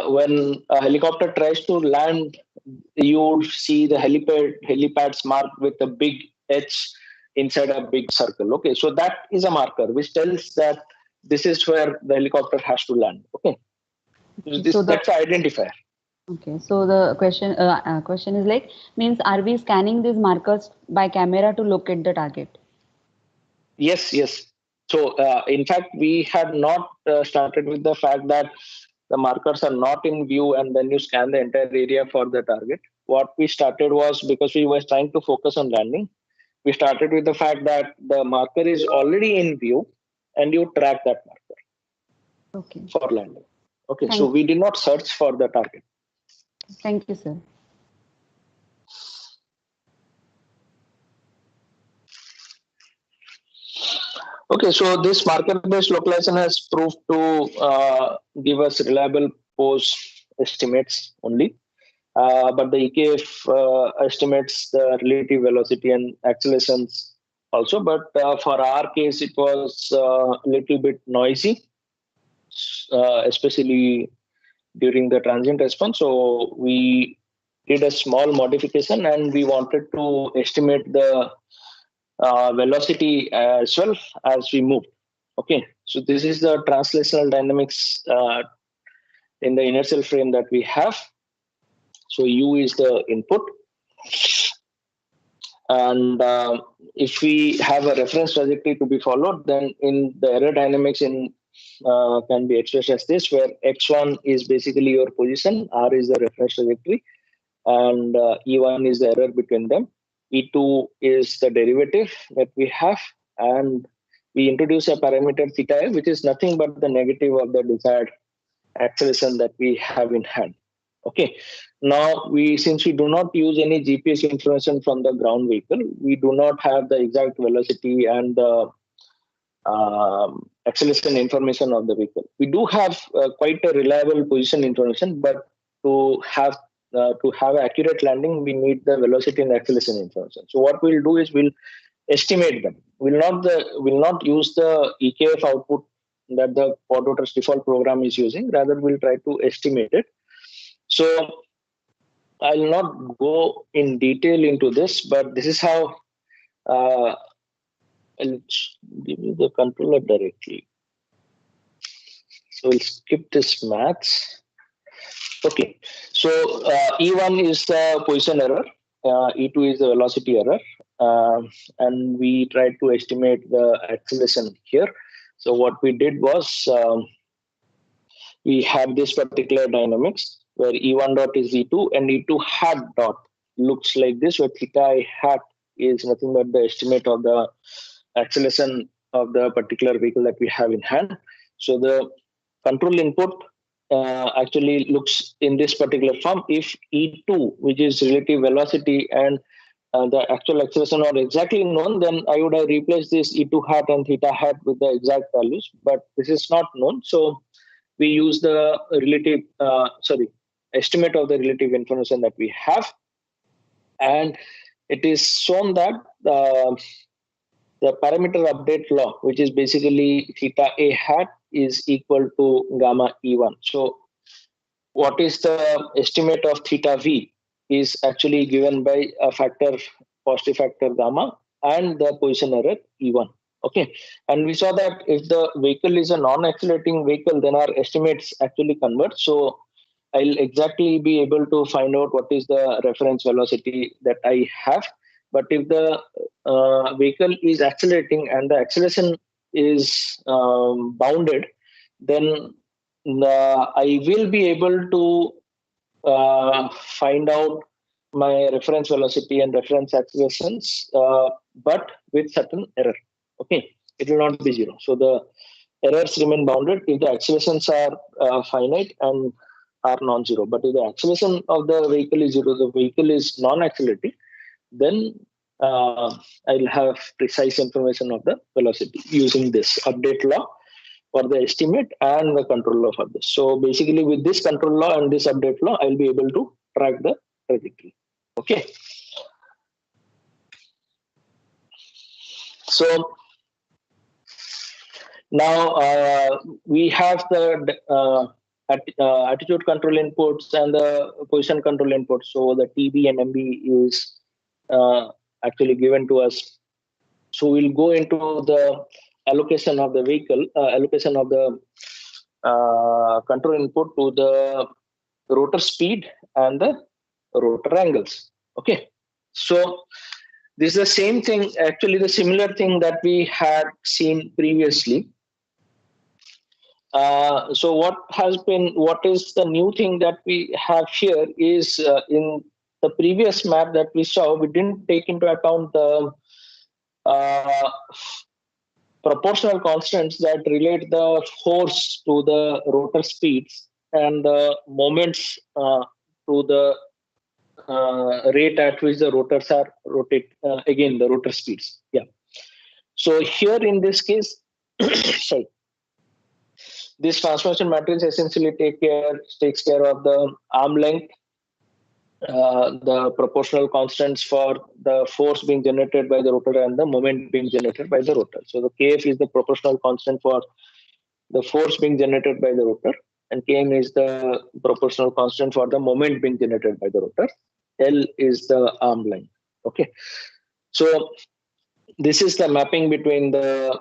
When a helicopter tries to land, you see the helipads marked with a big H inside a big circle. Okay, so that is a marker which tells that this is where the helicopter has to land. Okay, that's an identifier. Okay, so the question is like, means are we scanning these markers by camera to locate the target? Yes, yes. So in fact, we had not started with the fact that the markers are not in view and then you scan the entire area for the target. What we started was, because we were trying to focus on landing, we started with the fact that the marker is already in view and you track that marker for landing. Okay, so we did not search for the target. Thank you, sir. Okay, so this marker-based localization has proved to give us reliable pose estimates only. But the EKF estimates the relative velocity and accelerations also. But for our case, it was a little bit noisy, especially during the transient response. So we did a small modification and we wanted to estimate the velocity as well as we move. Okay, so this is the translational dynamics in the inertial frame that we have. So U is the input. And if we have a reference trajectory to be followed, then in the error dynamics can be expressed as this, where x1 is basically your position, r is the reference trajectory, and E1 is the error between them. E2 is the derivative that we have, and we introduce a parameter theta, which is nothing but the negative of the desired acceleration that we have in hand. Okay. Now, since we do not use any GPS information from the ground vehicle, we do not have the exact velocity and the acceleration information of the vehicle. We do have quite a reliable position information, but to have accurate landing, we need the velocity and acceleration information. So what we'll do is we'll estimate them. We'll not use the EKF output that the quadrotor's default program is using. Rather, we'll try to estimate it. So I'll not go in detail into this, but this is how I'll give you the controller directly. So we'll skip this maths. Okay, so E1 is the position error, E2 is the velocity error, and we tried to estimate the acceleration here. So what we did was we have this particular dynamics where E1 dot is E2 and E2 hat dot looks like this, where theta hat is nothing but the estimate of the acceleration of the particular vehicle that we have in hand. So the control input actually looks in this particular form. If E2, which is relative velocity, and the actual acceleration are exactly known, then I would have replaced this E2 hat and theta hat with the exact values, but this is not known. So we use the relative, estimate of the relative information that we have. And it is shown that the parameter update law, which is basically theta A hat, is equal to gamma E1. So what is the estimate of theta V is actually given by a factor, positive factor gamma, and the position error E1. Okay. And we saw that if the vehicle is a non-accelerating vehicle, then our estimates actually convert. So I'll exactly be able to find out what is the reference velocity that I have. But if the vehicle is accelerating and the acceleration is bounded, then I will be able to find out my reference velocity and reference accelerations, but with certain error. Okay, it will not be zero. So the errors remain bounded if the accelerations are finite and are non-zero. But if the acceleration of the vehicle is zero, the vehicle is non-accelerating, then I'll have precise information of the velocity using this update law for the estimate and the control law for this. So basically with this control law and this update law, I'll be able to track the trajectory. Okay. So now we have the attitude control inputs and the position control inputs. So the TB and MB is actually given to us. So we'll go into the allocation of the vehicle, allocation of the control input to the rotor speed and the rotor angles. Okay. So this is the same thing, actually the similar thing that we had seen previously. So what is the new thing that we have here is in the previous map that we saw, we didn't take into account the proportional constants that relate the force to the rotor speeds and the moments to the rate at which the rotors are rotate, again the rotor speeds. Yeah. So here in this case, sorry, this transformation matrix essentially takes care of the arm length, the proportional constants for the force being generated by the rotor and the moment being generated by the rotor. So the Kf is the proportional constant for the force being generated by the rotor, and Km is the proportional constant for the moment being generated by the rotor. L is the arm length. Okay. So this is the mapping between the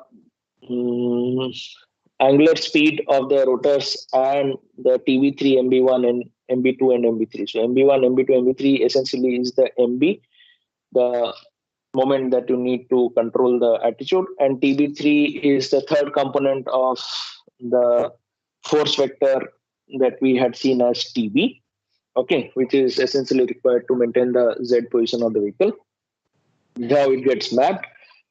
angular speed of the rotors and the TB3, MB1, and MB2 and MB3. So MB1, MB2, MB3 essentially is the MB, the moment that you need to control the attitude, and TB3 is the third component of the force vector that we had seen as TB, okay, which is essentially required to maintain the Z position of the vehicle. Now it gets mapped,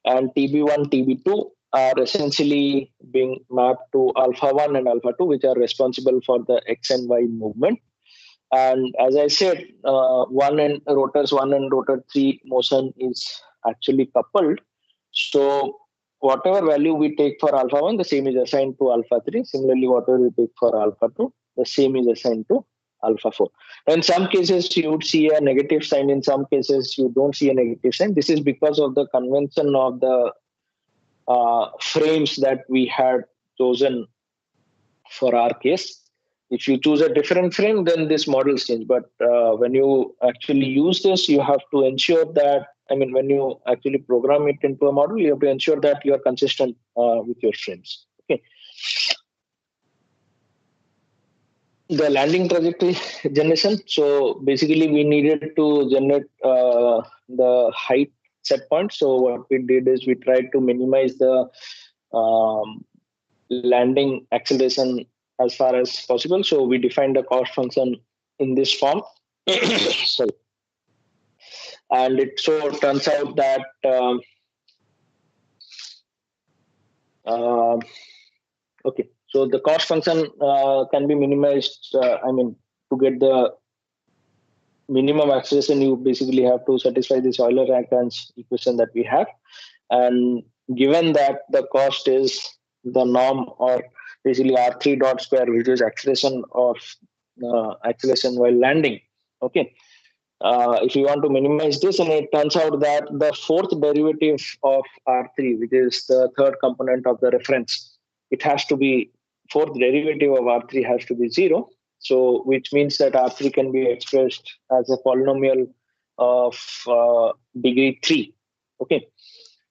and TB1, TB2 are essentially being mapped to alpha 1 and alpha 2, which are responsible for the X and Y movement. And as I said, rotors 1 and rotor 3 motion is actually coupled. So whatever value we take for alpha 1, the same is assigned to alpha 3. Similarly, whatever we take for alpha 2, the same is assigned to alpha 4. In some cases, you would see a negative sign. In some cases, you don't see a negative sign. This is because of the convention of the frames that we had chosen for our case. If you choose a different frame, then this model change. But when you actually use this, you have to ensure that, when you actually program it into a model, you have to ensure that you are consistent with your frames. Okay. The landing trajectory generation. So basically, we needed to generate the height set point. So what we did is we tried to minimize the landing acceleration as far as possible. So we defined the cost function in this form. Sorry. And it so turns out that okay, so the cost function can be minimized. To get the minimum acceleration, you basically have to satisfy this Euler-Lagrange equation that we have. And given that the cost is the norm, or basically R3 dot square, which is acceleration of acceleration while landing. Okay. If you want to minimize this, and it turns out that the fourth derivative of R3, which is the third component of the reference, it has to be, fourth derivative of R3 has to be 0. So, which means that R3 can be expressed as a polynomial of degree 3. Okay.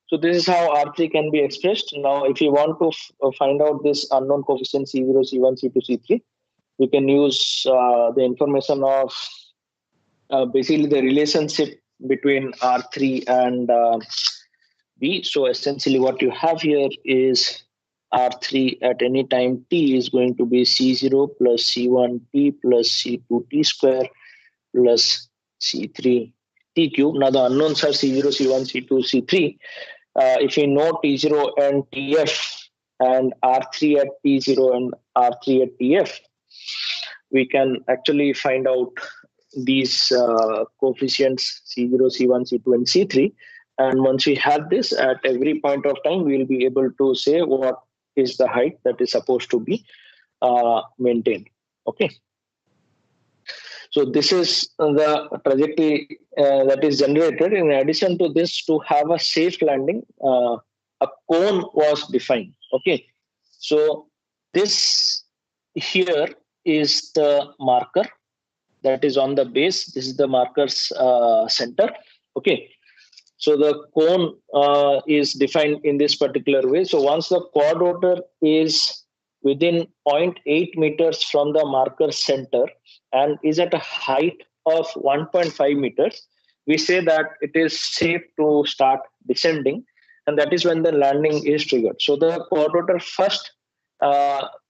So this is how R3 can be expressed. Now, if you want to find out this unknown coefficient C0, C1, C2, C3, you can use the information of basically the relationship between R3 and B. So essentially what you have here is R3 at any time t is going to be C0 plus C1t plus C2t square plus C3 t cube. Now the unknowns are C0, C1, C2, C3. If we know T0 and TF and R3 at T0 and R3 at TF, we can actually find out these coefficients C0, C1, C2, and C3. And once we have this, at every point of time, we'll be able to say what is the height that is supposed to be maintained. Okay. So this is the trajectory that is generated. In addition to this, to have a safe landing, a cone was defined. Okay. So this here is the marker that is on the base. This is the marker's center. Okay. So the cone is defined in this particular way. So once the quad rotor is within zero 0.8 meters from the marker center and is at a height of 1.5 meters, we say that it is safe to start descending, and that is when the landing is triggered. So the quad rotor first,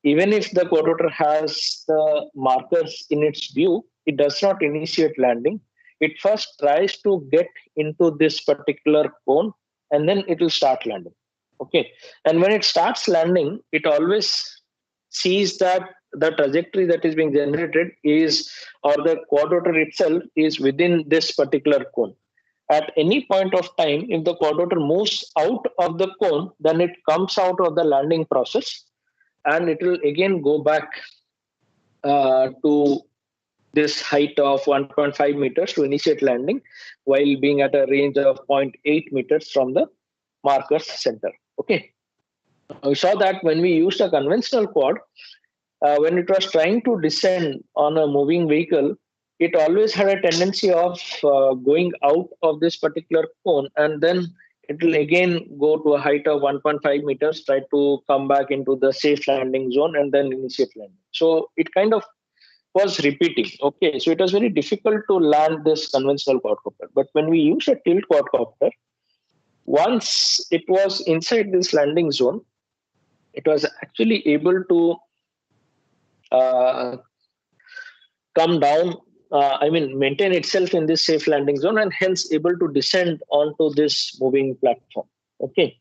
even if the quad rotor has the markers in its view, it does not initiate landing. It first tries to get into this particular cone, and then it will start landing. Okay. And when it starts landing, it always sees that the trajectory that is being generated is, or the quad rotor itself is within this particular cone. At any point of time, if the quad rotor moves out of the cone, then it comes out of the landing process, and it will again go back to this height of 1.5 meters to initiate landing, while being at a range of 0.8 meters from the marker's center. Okay. We saw that when we used a conventional quad, when it was trying to descend on a moving vehicle, it always had a tendency of going out of this particular cone, and then it will again go to a height of 1.5 meters, try to come back into the safe landing zone, and then initiate landing. So it kind of was repeating. Okay, so it was very difficult to land this conventional quadcopter. But when we use a tilt quadcopter, once it was inside this landing zone, it was actually able to come down, maintain itself in this safe landing zone, and hence able to descend onto this moving platform. Okay.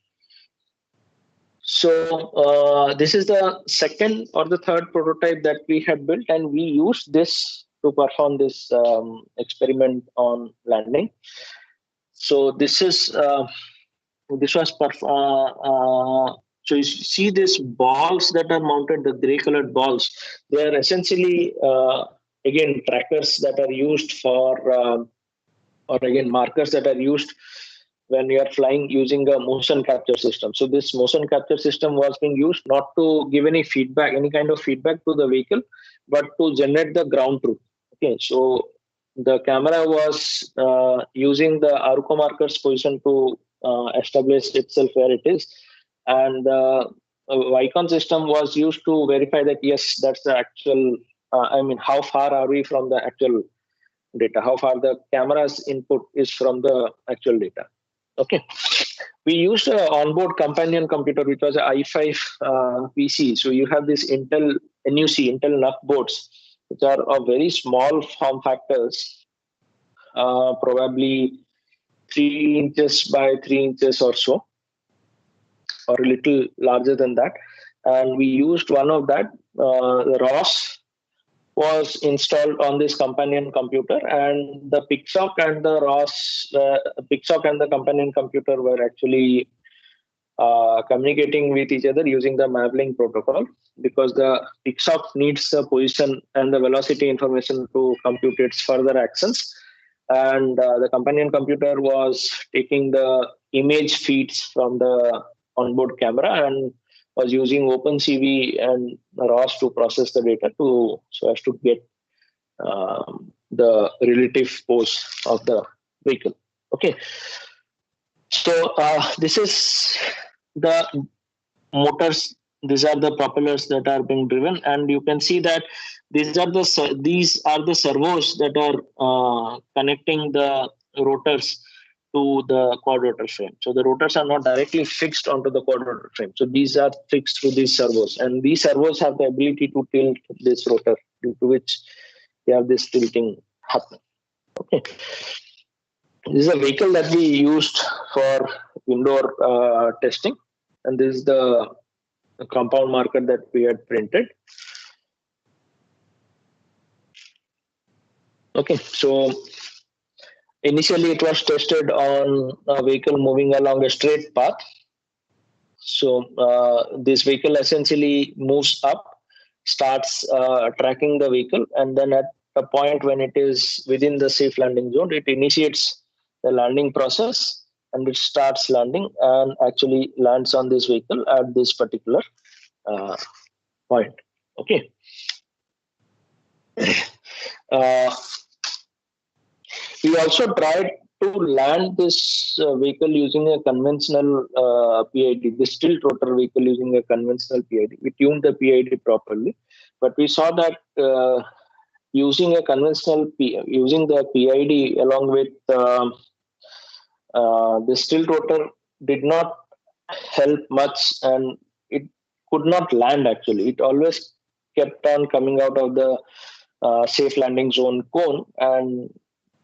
So this is the second or the third prototype that we had built, and we used this to perform this experiment on landing. So this is so you see these balls that are mounted, the gray colored balls. They are essentially again trackers that are used for, or again markers that are used when you are flying using a motion capture system. So this motion capture system was being used not to give any feedback, any kind of feedback to the vehicle, but to generate the ground truth. Okay, so the camera was using the Aruko marker's position to establish itself where it is, and the Vicon system was used to verify that yes, that's the actual. How far are we from the actual data? How far the camera's input is from the actual data? Okay. We used an onboard companion computer, which was an i5 PC. So you have this Intel NUC, Intel NUC boards, which are of very small form factors, probably 3 inches by 3 inches or so, or a little larger than that. And we used one of that, the ROS was installed on this companion computer, and the PICSOC and the ROS, PICSOC and the companion computer were actually communicating with each other using the Mabling protocol, because the PICSOC needs the position and the velocity information to compute its further actions. And the companion computer was taking the image feeds from the onboard camera and was using OpenCV and ROS to process the data so as to get the relative pose of the vehicle. Okay, so this is the motors. These are the propellers that are being driven, and you can see that these are the servos that are connecting the rotors to the quad rotor frame. So the rotors are not directly fixed onto the quad rotor frame. So these are fixed through these servos, and these servos have the ability to tilt this rotor, due to which you have this tilting happen. Okay. This is a vehicle that we used for indoor testing, and this is the compound marker that we had printed. Okay, so initially it was tested on a vehicle moving along a straight path. So this vehicle essentially moves up, starts tracking the vehicle, and then at a point when it is within the safe landing zone, it initiates the landing process and it starts landing and actually lands on this vehicle at this particular point. Okay. We also tried to land this vehicle using a conventional PID, this tilt rotor vehicle using a conventional PID. We tuned the PID properly, but we saw that using the PID along with this tilt rotor did not help much, and it could not land actually. It always kept on coming out of the safe landing zone cone and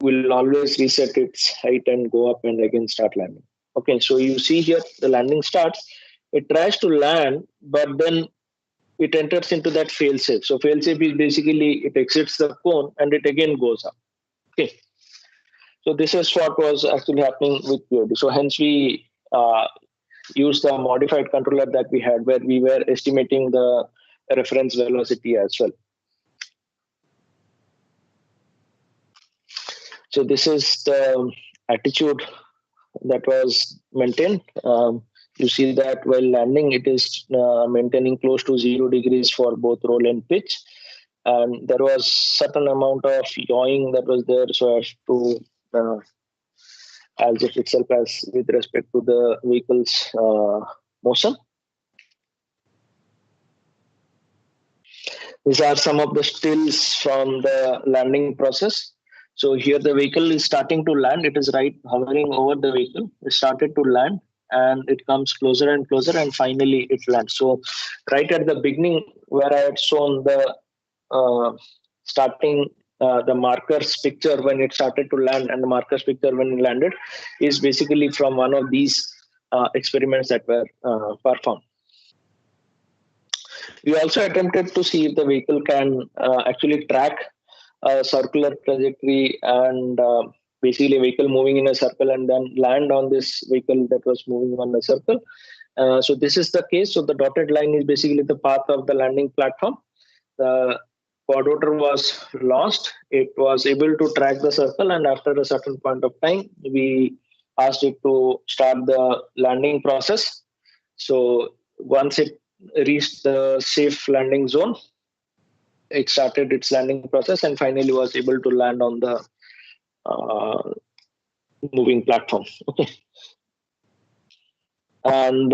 will always reset its height and go up and again start landing. Okay, so you see here the landing starts, it tries to land, but then it enters into that fail-safe. So fail-safe is basically it exits the cone and it again goes up. Okay, so this is what was actually happening with PID. So hence we used the modified controller that we had, where we were estimating the reference velocity as well. So this is the attitude that was maintained. You see that while landing, it is maintaining close to 0 degrees for both roll and pitch. And there was certain amount of yawing that was there, so as to adjust itself as with respect to the vehicle's motion. These are some of the stills from the landing process. So here the vehicle is starting to land. It is right hovering over the vehicle. It started to land and it comes closer and closer and finally it lands. So right at the beginning where I had shown the the markers picture when it started to land and the markers picture when it landed is basically from one of these experiments that were performed. We also attempted to see if the vehicle can actually track a circular trajectory and basically a vehicle moving in a circle and then land on this vehicle that was moving on a circle. So this is the case. So the dotted line is basically the path of the landing platform. The quad rotor was lost. It was able to track the circle, and after a certain point of time, we asked it to start the landing process. So once it reached the safe landing zone, it started its landing process and finally was able to land on the moving platform. Okay. And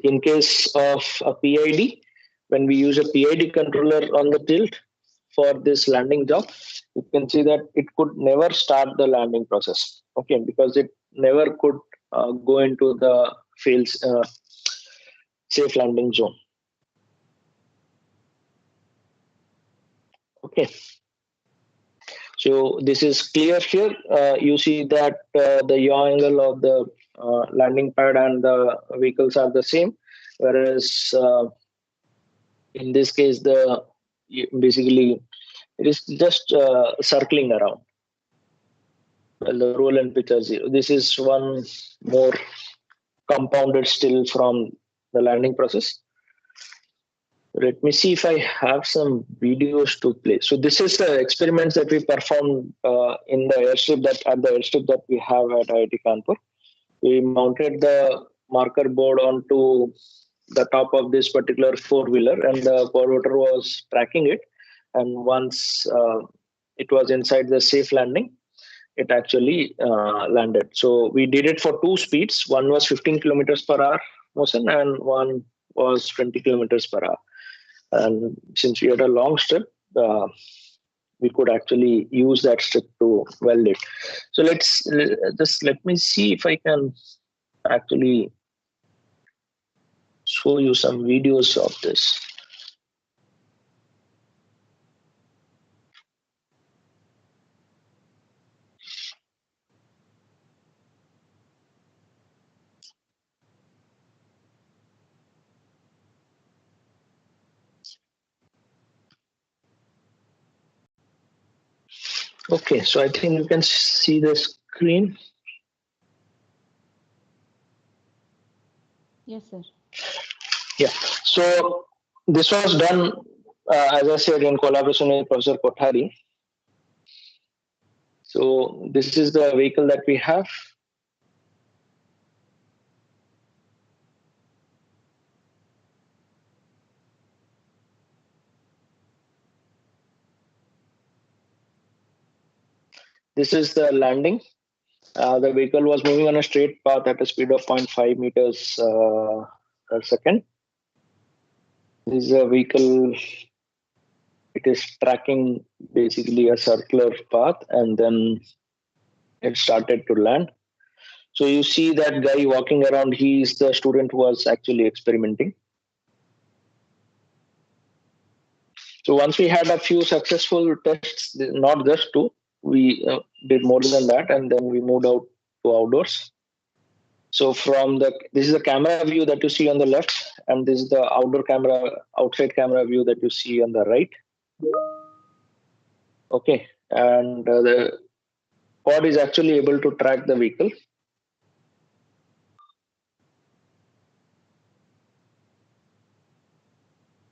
in case of a PID, when we use a PID controller on the tilt for this landing job, you can see that it could never start the landing process. Okay, because it never could go into the safe landing zone. Okay. So this is clear here. You see that the yaw angle of the landing pad and the vehicles are the same, whereas in this case, basically It is just circling around. Well, the roll and pitch are 0. This is one more compounded still from the landing process. Let me see if I have some videos to play. So this is the experiments that we performed in the airstrip that we have at IIT Kanpur. We mounted the marker board onto the top of this particular four-wheeler, and the quadrotor was tracking it. And once it was inside the safe landing, it actually landed. So we did it for two speeds. One was 15 kilometers per hour motion, and one was 20 kilometers per hour. And since we had a long strip, we could actually use that strip to weld it. So let me see if I can actually show you some videos of this. Okay, so I think you can see the screen. Yes, sir. Yeah, so this was done, as I said, in collaboration with Professor Kothari. So this is the vehicle that we have. This is the landing. The vehicle was moving on a straight path at a speed of 0.5 meters per second. This is a vehicle. It is tracking basically a circular path, and then it started to land. So you see that guy walking around. He is the student who was actually experimenting. So once we had a few successful tests, not just two, we did more than that, and then we moved out to outdoors. So this is the camera view that you see on the left, and this is the outside camera view that you see on the right. Okay, and the quad is actually able to track the vehicle.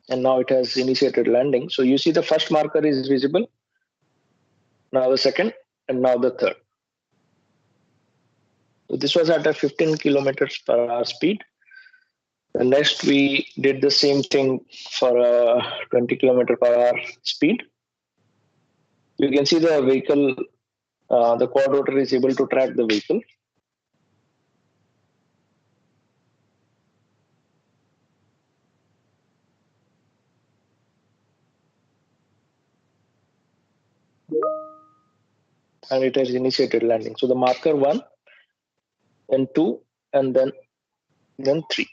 And now it has initiated landing. So you see the first marker is visible, now the second, and now the third. So this was at a 15 kilometers per hour speed. The next we did the same thing for a 20 kilometer per hour speed. You can see the vehicle, the quadrotor is able to track the vehicle. And it has initiated landing. So the marker 1, then 2, and then 3.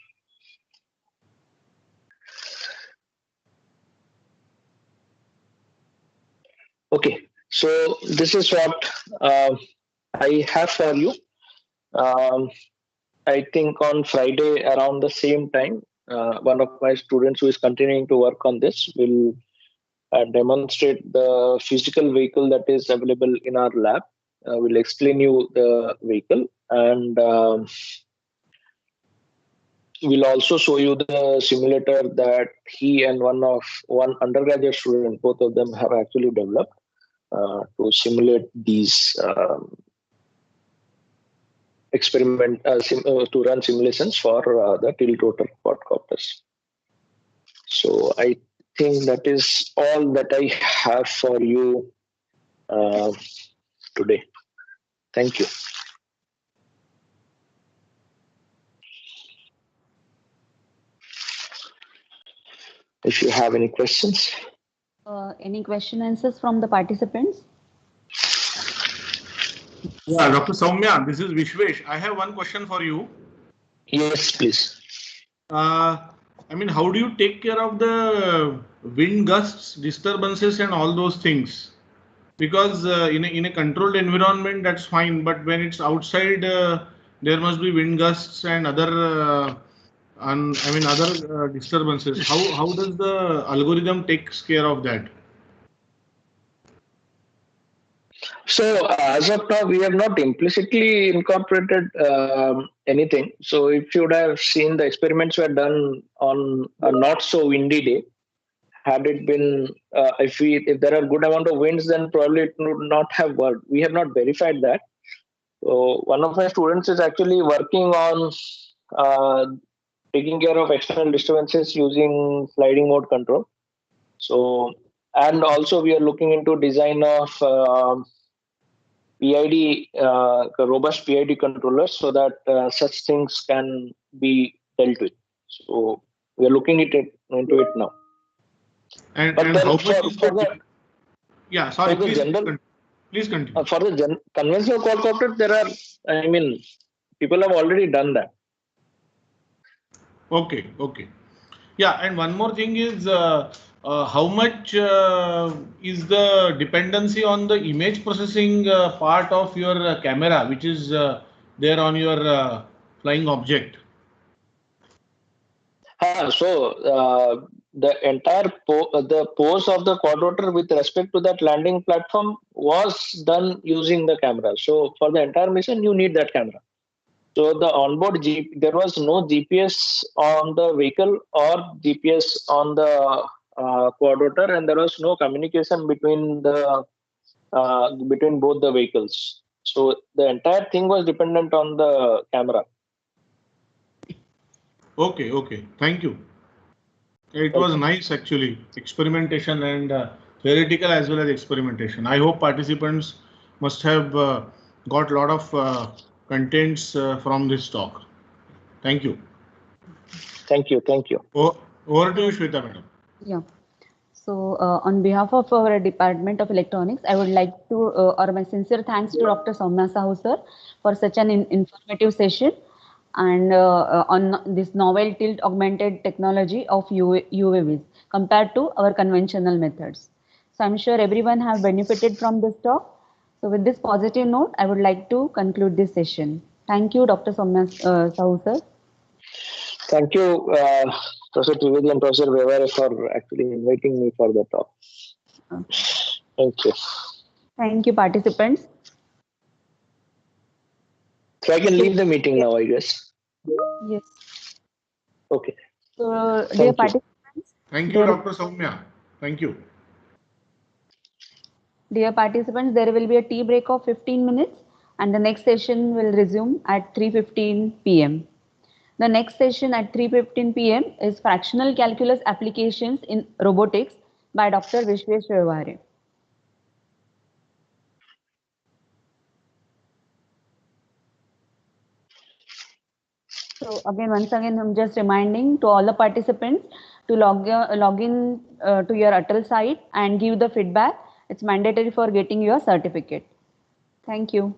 Okay, so this is what I have for you. I think on Friday around the same time, one of my students who is continuing to work on this will demonstrate the physical vehicle that is available in our lab. We'll explain you the vehicle, and we'll also show you the simulator that he and one undergraduate student, both of them have actually developed to simulate these to run simulations for the tilt rotor quadcopters. So I think that is all that I have for you today. Thank you. If you have any questions. Any question answers from the participants? Yeah, Dr. Soumya, this is Vishwesh. I have one question for you. Yes, please. I mean, how do you take care of the wind gusts, disturbances, and all those things? Because in a controlled environment, that's fine. But when it's outside, there must be wind gusts and other disturbances. How does the algorithm takes care of that? So as of now, we have not implicitly incorporated anything. So if you would have seen, the experiments were done on a not so windy day. Had it been if there are good amount of winds, then probably it would not have worked. We have not verified that. So one of my students is actually working on uh, taking care of external disturbances using sliding mode control. So, and also we are looking into design of PID, robust PID controllers, so that such things can be dealt with. So we are looking into it now. But And then how much is for the yeah, sorry, the general please continue. for the conventional quadcopter, there are, I mean, people have already done that. Okay. Yeah, and one more thing is how much is the dependency on the image processing part of your camera, which is there on your flying object? The entire the pose of the quadrotor with respect to that landing platform was done using the camera. So for the entire mission, you need that camera. So the onboard there was no GPS on the vehicle or GPS on the quadrotor, and there was no communication between both the vehicles. So the entire thing was dependent on the camera. Okay. Thank you. It was nice actually, experimentation and theoretical as well as experimentation. I hope participants must have got a lot of contents from this talk. Thank you. Thank you. Over to you, So, Shweta madam. yeah. So, on behalf of our Department of Electronics, I would like to, or my sincere thanks to Dr. Soumya Sahu sir for such an informative session and on this novel tilt augmented technology of UAVs compared to our conventional methods. So, I'm sure everyone have benefited from this talk. So, with this positive note, I would like to conclude this session. Thank you, Dr. Soumya Sahu sir. Thank you, Professor Trivedi and Professor Vevare, for actually inviting me for the talk. Thank you. Thank you, participants. So I can leave the meeting now, I guess. Yes. Okay. So, dear Thank you. participants, Thank you, there, Dr. Soumya. Thank you. dear participants, there will be a tea break of 15 minutes, and the next session will resume at 3:15 p.m. The next session at 3:15 p.m. is Fractional Calculus Applications in Robotics by Dr. Vishweshwar. So once again, I'm just reminding to all the participants to log in to your ATAL site and give the feedback. It's mandatory for getting your certificate. Thank you.